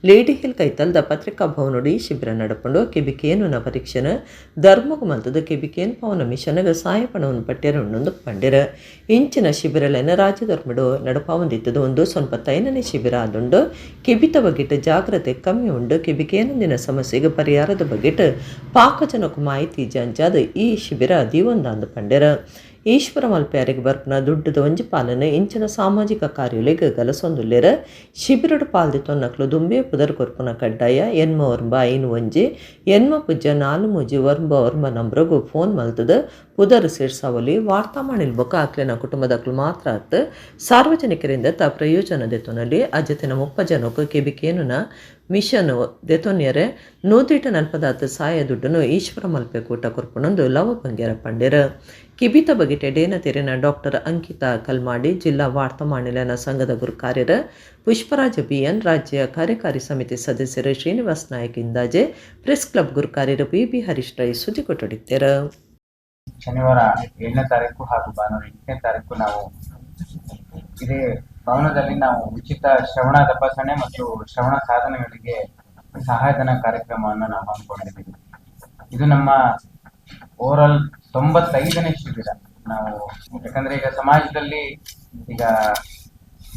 ಲೇಡಿ ಹಿಲ್ ಕೈತಲ್ದ ಪತ್ರಿಕಾ ಭವನಡು ಈ ಶಿಬಿರ ನಡಪುಂಡು ಕೆಬಿ ಕೇನುನ ಪರೀಕ್ಷೆನ ಧರ್ಮಗು ಮಲ್ತದ ಕೆಬಿಕೇನ್ ಪವನ ಮಿಷನ್ಗೆ ಸಹಾಯಪಣವನ್ನು ಪಟ್ಟಿರೊಂದು ಪಂಡಿರ ಇಂಚಿನ ಶಿಬಿರಲೆನ ರಾಜ್ಯದರ್ಮಿಡು ನಡಪಾವಂದಿತ್ತದು ಒಂದು ಸ್ವಲ್ಪ ತೈನನೇ ಶಿಬಿರ ಆದುಂಡು ಕೆಬಿತ ಬಗೆಟ್ ಜಾಗ್ರತೆ ಕಮ್ಮಿ ಉಂಡು ಕೆಬಿಕೇನೊಂದಿನ ಸಮಸ್ಯೆಗೆ ಪರಿಹಾರದ ಬಗೆಟ್ ಪಾಕಜನಕು ಮಾಹಿತಿ ಜಂಚಾದ ಈ ಶಿಬಿರ ದಿವೊಂದಾಂದು ಪಂಡಿರ. ಈಶ್ವರ ಮಲ್ಪೆಯರಿಗೆ ಬರ್ಪನ ದುಡ್ಡದ ಒಂಜಿ ಪಾಲನೆ ಇಂಚಿನ ಸಾಮಾಜಿಕ ಕಾರ್ಯಗಳಿಗೆ ಗಲಸೊಂದುಲ್ಲೇರ ಶಿಬಿರಡು ಪಾಲ್ದಿತ್ತೊನ್ನಕ್ಲು ದುಂಬೆ ಪುದರ್ ಕೊರ್ಪುನ ಕಡ್ಡಾಯ ಎನ್ಮ ವರ್ಂಬ ಐನು ಒಂಜಿ ಎನ್ಮ ಪುಜ್ಜ 4 ಮೂಜಿ ವರ್ಂಬ ವರ್ಮ ನಂಬ್ರಗು ಫೋನ್ ಮಲ್ತದ ಪುದರ್ ಸೇರ್ಸಾವಲಿ ವಾರ್ತಾಮಾಣಿಲ್ ಬೊಕ್ಕ ಆಕ್ಲಿನ ಕುಟುಂಬದಕ್ಲು ಮಾತ್ರ ಅತ್ತು ಸಾರ್ವಜನಿಕರಿಂದ ಪ್ರಯೋಜನ ದೆತೊನಲ್ಲಿ ಅಜತಿನ 30 ಜನಕ್ಕೂ ಕೆಬಿಕೇನುನ ಮಿಷನ್ ದೆತೊನ್ಯರೆ 140 ಸಹಾಯ ದುಡ್ಡನ್ನು ಈಶ್ವರ ಮಲ್ಪೆ ಕೂಟ ಕೊರ್ಪುನೊಂದು ಲವ ಬಂಗೇರ ಪಂಡಿರ. ಕಿಬಿತ ಬಗೆಟೆ ಡೇನ ತೆರೆನ ಡಾಕ್ಟರ್ ಅಂಕಿತಾ ಕಲ್ಮಾಡಿ ಜಿಲ್ಲಾ ವಾರ್ತಾಮಾಣಿಲನ ಸಂಘದ ಗುರು ಕಾರ್ಯರ ಪುಷ್ಪರಾಜ ಬಿಎನ್ ರಾಜ್ಯ ಕಾರ್ಯಕಾರಿ ಸಮಿತಿ ಸದಸ್ಯರು ಶ್ರೀನಿವಾಸ್ ನಾಯಕ್ ಇಂದಾಜೆ ಪ್ರೆಸ್ ಕ್ಲಬ್ ಗುರು ಕಾರ್ಯರು ಬಿ ಹರೀಶ್ ರೈ ಸುದ್ದಿ ಕೊಟ್ಟಿದ್ದೇರ. ಶನಿವಾರ 7ನೇ ತಾರೀಕು ಹಾಗೂ ಭಾನುವಾರ 8ನೇ ತಾರೀಕು ನಾವು ಇದೇ ಭವನದಲ್ಲಿ ನಾವು ಉಚಿತ ಶ್ರವಣ ತಪಾಸಣೆ ಮತ್ತು ಶ್ರವಣ ಸಾಧನೆಗಳಿಗೆ ಸಹಾಯಧನ ಕಾರ್ಯಕ್ರಮವನ್ನು ನಾವು ಹಮ್ಮಿಕೊಂಡಿದ್ದೀವಿ. ಇದು ನಮ್ಮ ಓವರಾಲ್ 95ನೇ ಶಿಬಿರ. ನಾವು ಯಾಕಂದ್ರೆ ಈಗ ಸಮಾಜದಲ್ಲಿ ಈಗ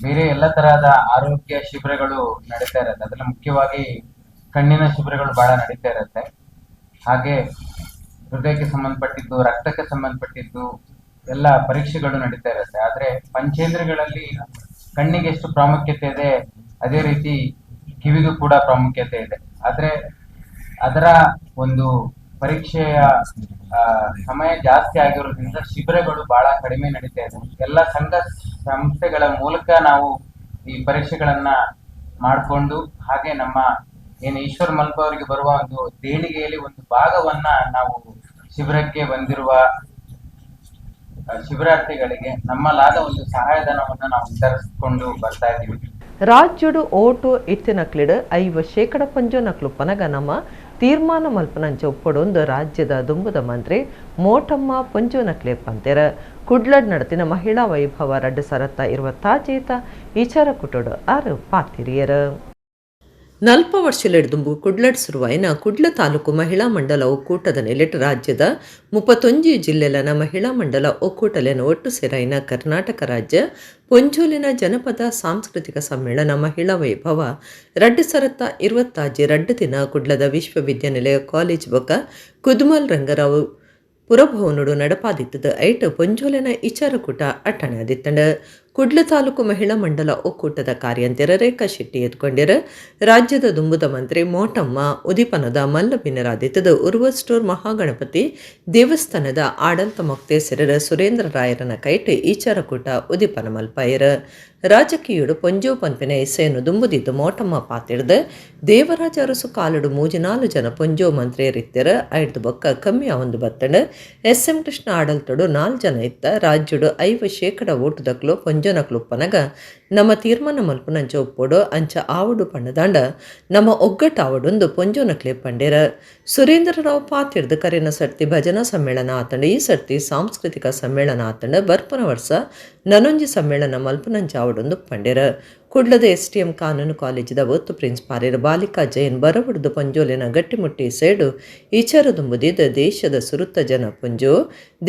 ಬೇರೆ ಎಲ್ಲ ತರಹದ ಆರೋಗ್ಯ ಶಿಬಿರಗಳು ನಡೀತಾ ಇರುತ್ತೆ, ಅದರಲ್ಲಿ ಮುಖ್ಯವಾಗಿ ಕಣ್ಣಿನ ಶಿಬಿರಗಳು ಬಹಳ ನಡೀತಾ ಇರುತ್ತೆ. ಹಾಗೆ ಹೃದಯಕ್ಕೆ ಸಂಬಂಧಪಟ್ಟಿದ್ದು, ರಕ್ತಕ್ಕೆ ಸಂಬಂಧಪಟ್ಟಿದ್ದು ಎಲ್ಲ ಪರೀಕ್ಷೆಗಳು ನಡೀತಾ ಇರುತ್ತೆ. ಆದ್ರೆ ಪಂಚೇಂದ್ರಗಳಲ್ಲಿ ಕಣ್ಣಿಗೆ ಎಷ್ಟು ಪ್ರಾಮುಖ್ಯತೆ ಇದೆ ಅದೇ ರೀತಿ ಕಿವಿಗೂ ಕೂಡ ಪ್ರಾಮುಖ್ಯತೆ ಇದೆ. ಆದ್ರೆ ಅದರ ಒಂದು ಪರೀಕ್ಷೆಯ ಸಮಯ ಜಾಸ್ತಿ ಆಗಿರೋದ್ರಿಂದ ಶಿಬಿರಗಳು ಬಹಳ ಕಡಿಮೆ ನಡೀತಾ ಇದೆ. ಎಲ್ಲ ಸಂಘ ಸಂಸ್ಥೆಗಳ ಮೂಲಕ ನಾವು ಈ ಪರೀಕ್ಷೆಗಳನ್ನ ಮಾಡಿಕೊಂಡು ಹಾಗೆ ನಮ್ಮ ಏನು ಈಶ್ವರ ಮಲ್ಪ ಅವರಿಗೆ ಬರುವ ಒಂದು ದೇಣಿಗೆಯಲ್ಲಿ ಒಂದು ಭಾಗವನ್ನ ನಾವು ಶಿಬಿರಕ್ಕೆ ಬಂದಿರುವ ಶಿಬಿರಾರ್ಥಿಗಳಿಗೆ ನಮ್ಮಲಾದ ಒಂದು ಸಹಾಯಧನವನ್ನು ನಾವು ವಿತರಿಸಿಕೊಂಡು ಬರ್ತಾ ಇದ್ದೀವಿ. ರಾಜ್ಯಡು ಓಟು ಇತ್ತಿನಕ್ಲಿಡ್ 50% ಪಂಜೋನಕ್ಲು ಪನಗ ನಮ್ಮ ತೀರ್ಮಾನ ಮಲ್ಪನಂಚ ಒಪ್ಪಡೊಂದು ರಾಜ್ಯದ ದುಂಬುದ ಮಂತ್ರಿ ಮೋಟಮ್ಮ ಪಂಜೋನಕ್ಲೆ ಪಂತೆರ ಕುಡ್ಲಡ್ ನಡತಿನ ಮಹಿಳಾ ವೈಭವ 2026 ಈಚಾರ ಕುಟೋಡು 6 ಪಾತಿರಿಯರ. 40 ವರ್ಷಲೆಡ್ದುಂಬು ಕುಡ್ಲಡ್ ಸುರುವಾಯಿನ ಕುಡ್ಲ ತಾಲೂಕು ಮಹಿಳಾ ಮಂಡಲ ಒಕ್ಕೂಟದ ನೆಲೆಟ್ ರಾಜ್ಯದ 31 ಜಿಲ್ಲೆಲನ ಮಹಿಳಾ ಮಂಡಲ ಒಕ್ಕೂಟಲೆನ ಒಟ್ಟು ಸೇರಾಯಿನ ಕರ್ನಾಟಕ ರಾಜ್ಯ ಪೊಂಜೋಲಿನ ಜನಪದ ಸಾಂಸ್ಕೃತಿಕ ಸಮ್ಮೇಳನ ಮಹಿಳಾ ವೈಭವ 2026 ರಡ್ಡು ದಿನ ಕುಡ್ಲದ ವಿಶ್ವವಿದ್ಯಾನಿಲಯ ಕಾಲೇಜ್ ಬೊಕ್ಕ ಕುದುಮಲ್ ರಂಗರಾವ್ ಪುರಭವನುಡು ನಡಪಾದಿತ್ತದ ಐಟ್ ಪೊಂಜೋಲಿನ ಇಚಾರಕೂಟ ಅಟ್ಟಣೆ ಆದಿತ್ತಂಡ ಕುಡ್ಲ ತಾಲೂಕು ಮಹಿಳಾ ಮಂಡಲ ಒಕ್ಕೂಟದ ಕಾರ್ಯಂತರ ರೇಖಾ ಶೆಟ್ಟಿ ಎತ್ಕೊಂಡಿರ ರಾಜ್ಯದ ದುಂಬುದ ಮಂತ್ರಿ ಮೋಟಮ್ಮ ಉದಿಪನದ ಮಲ್ಲಬಿನರಾದಿತದ ಉರ್ವ ಸ್ಟೋರ್ ಮಹಾಗಣಪತಿ ದೇವಸ್ಥಾನದ ಆಡಳಿತ ಮೊಕ್ತೇಸರರ ಸುರೇಂದ್ರ ರಾಯರನ ಕೈಟ್ ಈಚಾರಕೂಟ ಉದಿಪನ ಮಲ್ಪಾಯರ ರಾಜಕೀಯುಡು ಪೊಂಜೋ ಪಂಪಿನ ಇಸೆಯನ್ನು ದುಂಬುದಿದ್ದು ಮೋಟಮ್ಮ ಪಾತಿಡ್ದ ದೇವರಾಜ ಅರಸು ಕಾಲಡು 3-4 ಜನ ಪೊಂಜೋ ಮಂತ್ರಿಯರಿತ್ತರ ಐದು ಬೊಕ್ಕ ಕಮ್ಮಿ ಒಂದು ಬತ್ತಂಡ ಎಸ್.ಎಂ. ಕೃಷ್ಣ ಆಡಲ್ತಡು 4 ಜನ ಇತ್ತ ರಾಜ್ಯುಡು 50% ಓಟುದಕ್ಲು ಪೊಂಜೋನಕ್ಲು ಉಪ್ಪನಗ ನಮ್ಮ ತೀರ್ಮಾನ ಮಲ್ಪುನಂಚ ಒಪ್ಪೋಡು ಅಂಚ ಆವಡು ಪಣ್ಣದಾಂಡ ನಮ್ಮ ಒಗ್ಗಟ್ಟು ಆವಡೊಂದು ಪೊಂಜೋನಕ್ಲೆ ಪಂಡೇರ ಸುರೇಂದ್ರರಾವ್ ಪಾತಿಡ್ದು ಕರೆನ ಸರ್ತಿ ಭಜನಾ ಸಮ್ಮೇಳನ ಆತಂಡ ಈ ಸರ್ತಿ ಸಾಂಸ್ಕೃತಿಕ ಸಮ್ಮೇಳನ ಆತಂಡ ಬರ್ಪನ ವರ್ಷ ನನೊಂಜಿ ಸಮ್ಮೇಳನ ಮಲ್ಪುನಂಚ ಆವಡೊಂದು ಪಂಡೇರ ಕುಡ್ಲದ STM ಕಾನೂನು ಕಾಲೇಜಿದ ಒತ್ತು ಪ್ರಿನ್ಸಿಪಾಲರ್ ಬಾಲಿಕಾ ಜೈನ್ ಬರವಡ್ದು ಪಂಜೋಲಿನ ಗಟ್ಟಿಮುಟ್ಟಿ ಸೇಡು ಈಚಾರ ದುಂಬುದಿದ್ದ ದೇಶದ ಸುರುತ್ತ ಜನ ಪುಂಜು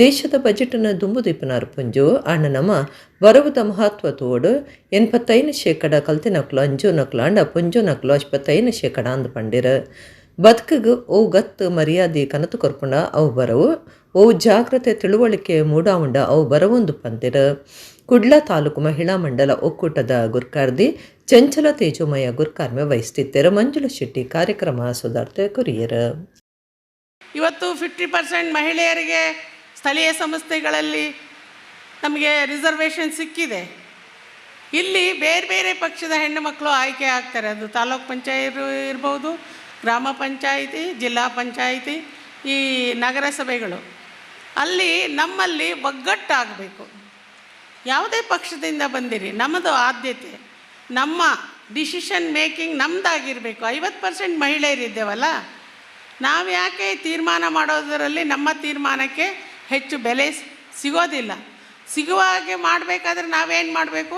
ದೇಶದ ಬಜೆಟ್ನ ದುಂಬುದಿಪ್ಪನಾರು ಪುಂಜು ಅಣ್ಣ ನಮ್ಮ ಬರವುದ ಮಹತ್ವ ತೋಡು 85% ಕಲ್ತಿನಕ್ಲು ಅಂಜೋನಕ್ಲು ಅಂಡ ಪುಂಜೋನಕ್ಲು 85% ಅಂದು ಪಂಡಿರ ಬದುಕಿಗೆ ಓ ಗತ್ತು ಮರ್ಯಾದೆ ಕನತು ಕೊರ್ಪುಂಡ ಅವು ಬರವು ಓ ಜಾಗ್ರತೆ ತಿಳುವಳಿಕೆ ಮೂಡಾವುಂಡ ಅವು ಬರವೊಂದು ಪಂದಿರ ಕುಡ್ಲ ತಾಲೂಕು ಮಹಿಳಾ ಮಂಡಲ ಒಕ್ಕೂಟದ ಗುರ್ಕಾರ್ದಿ ಚಂಚಲ ತೇಜೋಮಯ ಗುರ್ಕಾರ್ಮೆ ವಹಿಸ್ತಿದ್ದರ ಮಂಜುಳ ಶೆಟ್ಟಿ ಕಾರ್ಯಕ್ರಮ ಸುಧಾರ್ಥ ಕುರಿಯರ. ಇವತ್ತು 50% ಮಹಿಳೆಯರಿಗೆ ಸ್ಥಳೀಯ ಸಂಸ್ಥೆಗಳಲ್ಲಿ ನಮಗೆ ರಿಸರ್ವೇಷನ್ ಸಿಕ್ಕಿದೆ. ಇಲ್ಲಿ ಬೇರೆ ಬೇರೆ ಪಕ್ಷದ ಹೆಣ್ಣು ಮಕ್ಕಳು ಆಯ್ಕೆ ಆಗ್ತಾರೆ. ಅದು ತಾಲೂಕು ಪಂಚಾಯತ್ ಇರ್ಬೋದು, ಗ್ರಾಮ ಪಂಚಾಯಿತಿ, ಜಿಲ್ಲಾ ಪಂಚಾಯಿತಿ, ಈ ನಗರಸಭೆಗಳು. ಅಲ್ಲಿ ನಮ್ಮಲ್ಲಿ ಒಗ್ಗಟ್ಟಾಗಬೇಕು. ಯಾವುದೇ ಪಕ್ಷದಿಂದ ಬಂದಿರಿ, ನಮ್ಮದು ಆದ್ಯತೆ, ನಮ್ಮ ಡಿಸಿಷನ್ ಮೇಕಿಂಗ್ ನಮ್ಮದಾಗಿರಬೇಕು. 50% ಮಹಿಳೆಯರಿದ್ದೇವಲ್ಲ, ನಾವು ಯಾಕೆ ತೀರ್ಮಾನ ಮಾಡೋದರಲ್ಲಿ ನಮ್ಮ ತೀರ್ಮಾನಕ್ಕೆ ಹೆಚ್ಚು ಬೆಲೆ ಸಿಗೋದಿಲ್ಲ. ಸಿಗುವ ಹಾಗೆ ಮಾಡಬೇಕಾದ್ರೆ ನಾವೇನು ಮಾಡಬೇಕು?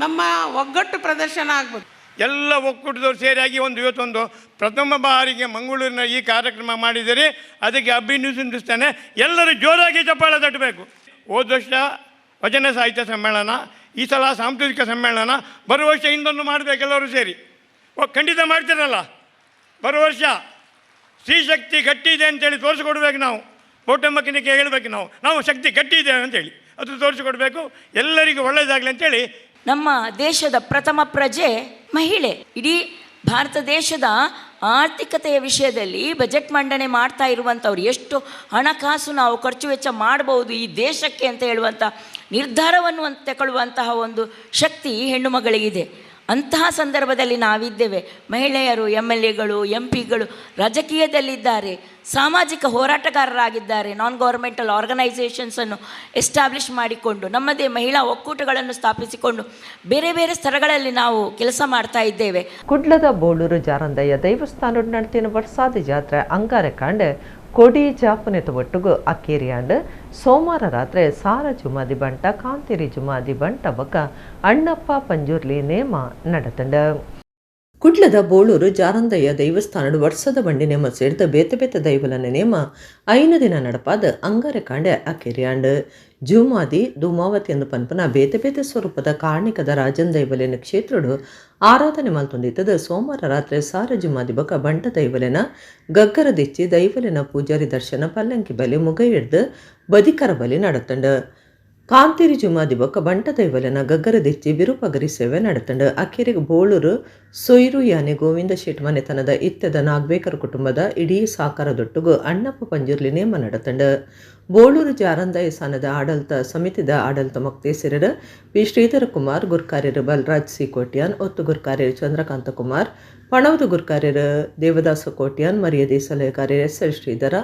ನಮ್ಮ ಒಗ್ಗಟ್ಟು ಪ್ರದರ್ಶನ ಆಗಬೇಕು. ಎಲ್ಲ ಒಕ್ಕೂಟದವರು ಸೇರಿಯಾಗಿ ಇವತ್ತೊಂದು ಪ್ರಥಮ ಬಾರಿಗೆ ಮಂಗಳೂರಿನ ಈ ಕಾರ್ಯಕ್ರಮ ಮಾಡಿದರೆ ಅದಕ್ಕೆ ಅಭಿನಂದಿಸ್ತೇನೆ. ಎಲ್ಲರೂ ಜೋರಾಗಿ ಚಪ್ಪಾಳೆ ತಟ್ಟಬೇಕು. ಹೋದ ವರ್ಷ ವಚನ ಸಾಹಿತ್ಯ ಸಮ್ಮೇಳನ, ಈ ಸಲ ಸಾಂಸ್ಕೃತಿಕ ಸಮ್ಮೇಳನ, ಬರುವ ವರ್ಷ ಇನ್ನೊಂದು ಮಾಡಬೇಕು. ಎಲ್ಲರೂ ಸೇರಿ ಖಂಡಿತ ಮಾಡ್ತೀರಲ್ಲ. ಬರುವ ವರ್ಷ ಸ್ತ್ರೀಶಕ್ತಿ ಗಟ್ಟಿ ಇದೆ ಅಂತೇಳಿ ತೋರಿಸ್ಕೊಡ್ಬೇಕು. ನಾವು ಮೋಟಮ್ಮಕ್ಕನಿಗೆ ಹೇಳಬೇಕು, ನಾವು ಶಕ್ತಿ ಗಟ್ಟಿ ಇದ್ದೇವೆ ಅಂತೇಳಿ ಅದು ತೋರಿಸಿಕೊಡ್ಬೇಕು. ಎಲ್ಲರಿಗೂ ಒಳ್ಳೆಯದಾಗಲಿ ಅಂತೇಳಿ. ನಮ್ಮ ದೇಶದ ಪ್ರಥಮ ಪ್ರಜೆ ಮಹಿಳೆ. ಇಡೀ ಭಾರತ ದೇಶದ ಆರ್ಥಿಕತೆಯ ವಿಷಯದಲ್ಲಿ ಬಜೆಟ್ ಮಂಡನೆ ಮಾಡ್ತಾ ಇರುವಂಥವ್ರು ಎಷ್ಟು ಹಣಕಾಸು ನಾವು ಖರ್ಚು ವೆಚ್ಚ ಮಾಡಬಹುದು ಈ ದೇಶಕ್ಕೆ ಅಂತ ಹೇಳುವಂಥ ನಿರ್ಧಾರವನ್ನು ತಗೊಳ್ಳುವಂತಹ ಒಂದು ಶಕ್ತಿ ಹೆಣ್ಣು ಮಗಳಿಗಿದೆ. ಅಂತಹ ಸಂದರ್ಭದಲ್ಲಿ ನಾವಿದ್ದೇವೆ. ಮಹಿಳೆಯರು MLAಗಳು, MP ಗಳು ರಾಜಕೀಯದಲ್ಲಿದ್ದಾರೆ, ಸಾಮಾಜಿಕ ಹೋರಾಟಗಾರರಾಗಿದ್ದಾರೆ. ನಾನ್ ಗೌರ್ಮೆಂಟಲ್ ಆರ್ಗನೈಸೇಷನ್ಸನ್ನು ಎಸ್ಟಾಬ್ಲಿಷ್ ಮಾಡಿಕೊಂಡು ನಮ್ಮದೇ ಮಹಿಳಾ ಒಕ್ಕೂಟಗಳನ್ನು ಸ್ಥಾಪಿಸಿಕೊಂಡು ಬೇರೆ ಬೇರೆ ಸ್ಥಳಗಳಲ್ಲಿ ನಾವು ಕೆಲಸ ಮಾಡ್ತಾ ಇದ್ದೇವೆ. ಕುಡ್ಲದ ಬೋಳೂರು ಜಾರಂದಯ್ಯ ದೇವಸ್ಥಾನ ನಡ್ತಿನ ವರ್ಷಾದ ಜಾತ್ರೆ ಅಂಗಾರೆ ಕಾಂಡೆ ಕೊಡಿ ಜಾಪುನೆತ ಒಟ್ಟುಗು ಅಕ್ಕೇರಿಯಾಂಡ್ ಸೋಮವಾರ ರಾತ್ರಿ ಸಾರ ಜುಮಾದಿ ಬಂಟ ಕಾಂತಿರಿ ಜುಮಾದಿ ಬಂಟ ಬಕ ಅಣ್ಣಪ್ಪ ಪಂಜುರ್ಲಿ ನೇಮ ನಡತಂಡ. ಕುಡ್ಲದ ಬೋಳೂರು ಜಾರಂದಯ್ಯ ದೇವಸ್ಥಾನಡು ವರ್ಷದ ಬಂಡಿ ನೇಮ ಸೇರಿದ ಬೇತೆ ಬೇತೆ ದೈವಲನ ನೇಮ 5 ದಿನ ನಡಪಾದ ಅಂಗಾರೆ ಕಾಂಡೆ ಅಕ್ಕೇರಿಯಾಂಡ್ ಜೂಮಾದಿ ಧೂಮಾವತಿ ಎಂದು ಪನ್ಪನ ಬೇತೆ ಬೇತೆ ಸ್ವರೂಪದ ಕಾರ್ಣಿಕದ ರಾಜನ್ ದೈವಲೆನ ಕ್ಷೇತ್ರಡು ಆರಾಧನೆ ಮಲ್ತೊಂದಿತ್ತದ ಸೋಮವಾರ ರಾತ್ರಿ ಸಾರ ಜುಮಾದಿ ಬಕ ಬಂಟ ದೈವಲೆನ ಗಗ್ಗರ ದಿಚ್ಚಿ ದೈವಲೆನ ಪೂಜಾರಿ ದರ್ಶನ ಪಲ್ಲಂಕಿ ಬಲಿ ಮುಗ ಹಿಡ್ದು ಬದಿಕರ ಬಲಿ ನಡತಂಡ. ಕಾಂತಿರಿ ಜುಮಾದಿ ಬೊಕ್ಕ ಬಂಟ ದೈವಲನ ಗಗ್ಗರ ದಿಚ್ಚಿ ಬಿರುಪಗರಿ ಸೇವೆ ನಡತಂಡ. ಅಕ್ಕೇರಿಗೆ ಬೋಳೂರು ಸೊಯ್ರು ಯಾನೆ ಗೋವಿಂದ ಶೆಟ್ ಮನೆತನದ ಇತ್ಯದ ನಾಗಬೇಕರ ಕುಟುಂಬದ ಇಡೀ ಸಾಕಾರದೊಟ್ಟುಗು ಅಣ್ಣಪ್ಪ ಪಂಜುರ್ಲಿ ನೇಮ ನಡತಂಡ. ಬೋಳೂರು ಜಾರಂದಯ್ಯ ಸ್ಥಾನದ ಆಡಳಿತ ಸಮಿತಿದ ಆಡಳಿತ ಮೊಕ್ತೇಸರರ ಪಿ ಶ್ರೀಧರ ಕುಮಾರ್, ಗುರ್ಕಾರ್ಯರು ಬಲರಾಜ್ ಸಿ ಕೋಟ್ಯಾನ್, ಒತ್ತು ಗುರ್ಕಾರ್ಯರು ಚಂದ್ರಕಾಂತ ಕುಮಾರ್, ಪಣವದ ಗುರ್ಕಾರ್ಯರು ದೇವದಾಸ ಕೋಟ್ಯಾನ್, ಮರ್ಯಾದೆ ಸಲಹೆಕಾರ್ಯರು SL ಶ್ರೀಧರ,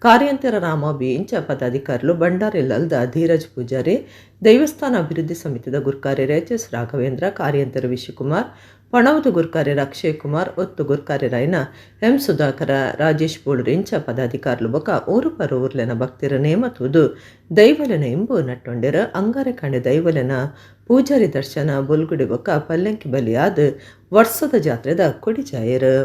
ಕಾರ್ಯಂತರ ರಾಮ ಬಿ ಇಂಚ ಪದಾಧಿಕಾರಿಗಳು ಬಂಡಾರಿ ಲಲ್ದ ಧೀರಜ್ ಪೂಜಾರಿ, ದೇವಸ್ಥಾನ ಅಭಿವೃದ್ಧಿ ಸಮಿತಿದ ಗುರ್ಕಾರ್ಯರು HS ರಾಘವೇಂದ್ರ, ಕಾರ್ಯಂತರ ವಿಶುಕುಮಾರ್, ಪಣವದ ಗುರ್ಕಾರ್ಯರ ಅಕ್ಷಯ್ ಕುಮಾರ್, ಒತ್ತು ಗುರ್ಕಾರ್ಯರಾಯನ M ಸುಧಾಕರ, ರಾಜೇಶ್ ಬೋಳೂರು ಇಂಚ ಪದಾಧಿಕಾರಿಗಳು ಬೊಕ ಊರು ಪರ ಊರ್ಲೆನ ಭಕ್ತಿರ ನೇಮತುವುದು ದೈವಲೆನ ಎಂಬು ನಟ್ಟೊಂಡೆರ ಅಂಗಾರೆ ಕಾಂಡೆ ದೈವಲೆನ ಪೂಜಾರಿ ದರ್ಶನ ಬೊಲ್ಗುಡಿ ಬೊಕ ಪಲ್ಲಂಕಿ ಬಲಿಯಾದ ವರ್ಷದ ಜಾತ್ರೆದ ಕೊಡಿಜಾಯರು.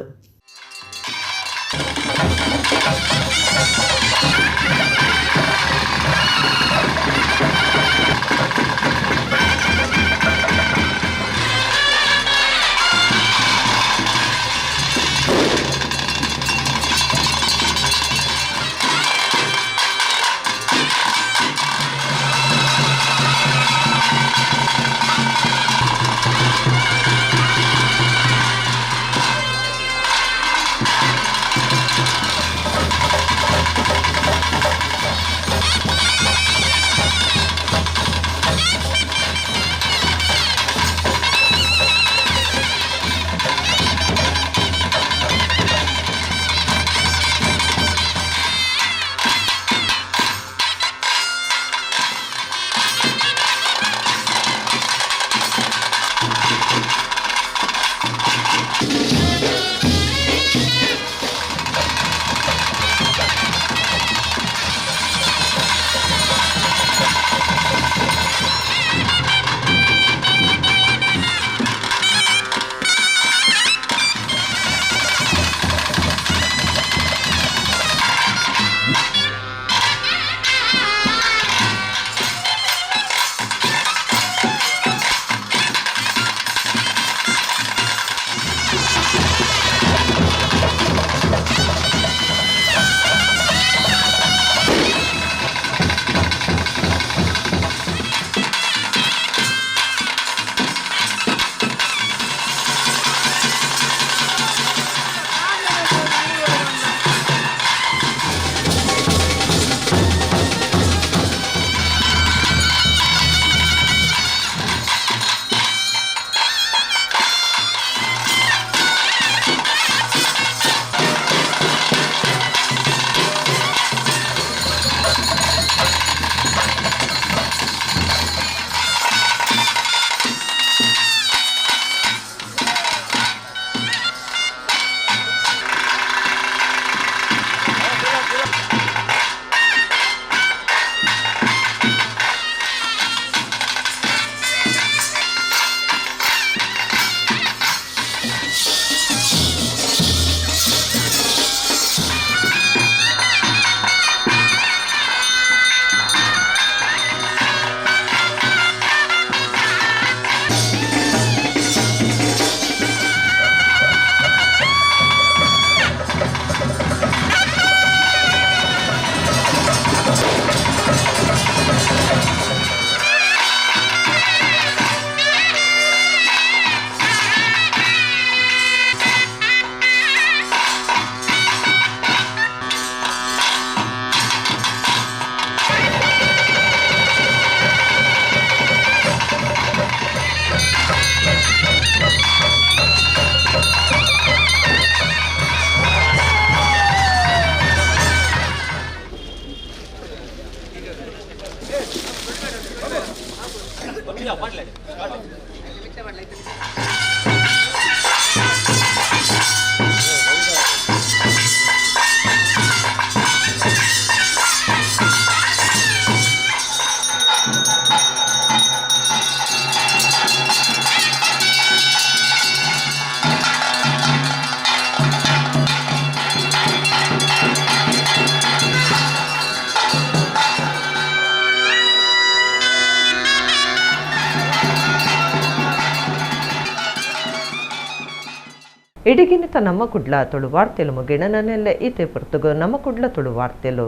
ಇಡಿಗಿನಿತ ನಮ್ಮ ಕುಡ್ಲ ತುಳು ವಾರ್ತೆಲು ಮುಗಿಣ ನನ್ನೆಲ್ಲ ಈತೆ ಪುರ್ತುಗು ನಮ್ಮ ಕುಡ್ಲ ತುಳು ವಾರ್ತೆಲು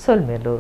ಸೊಲ್ಮೆಲು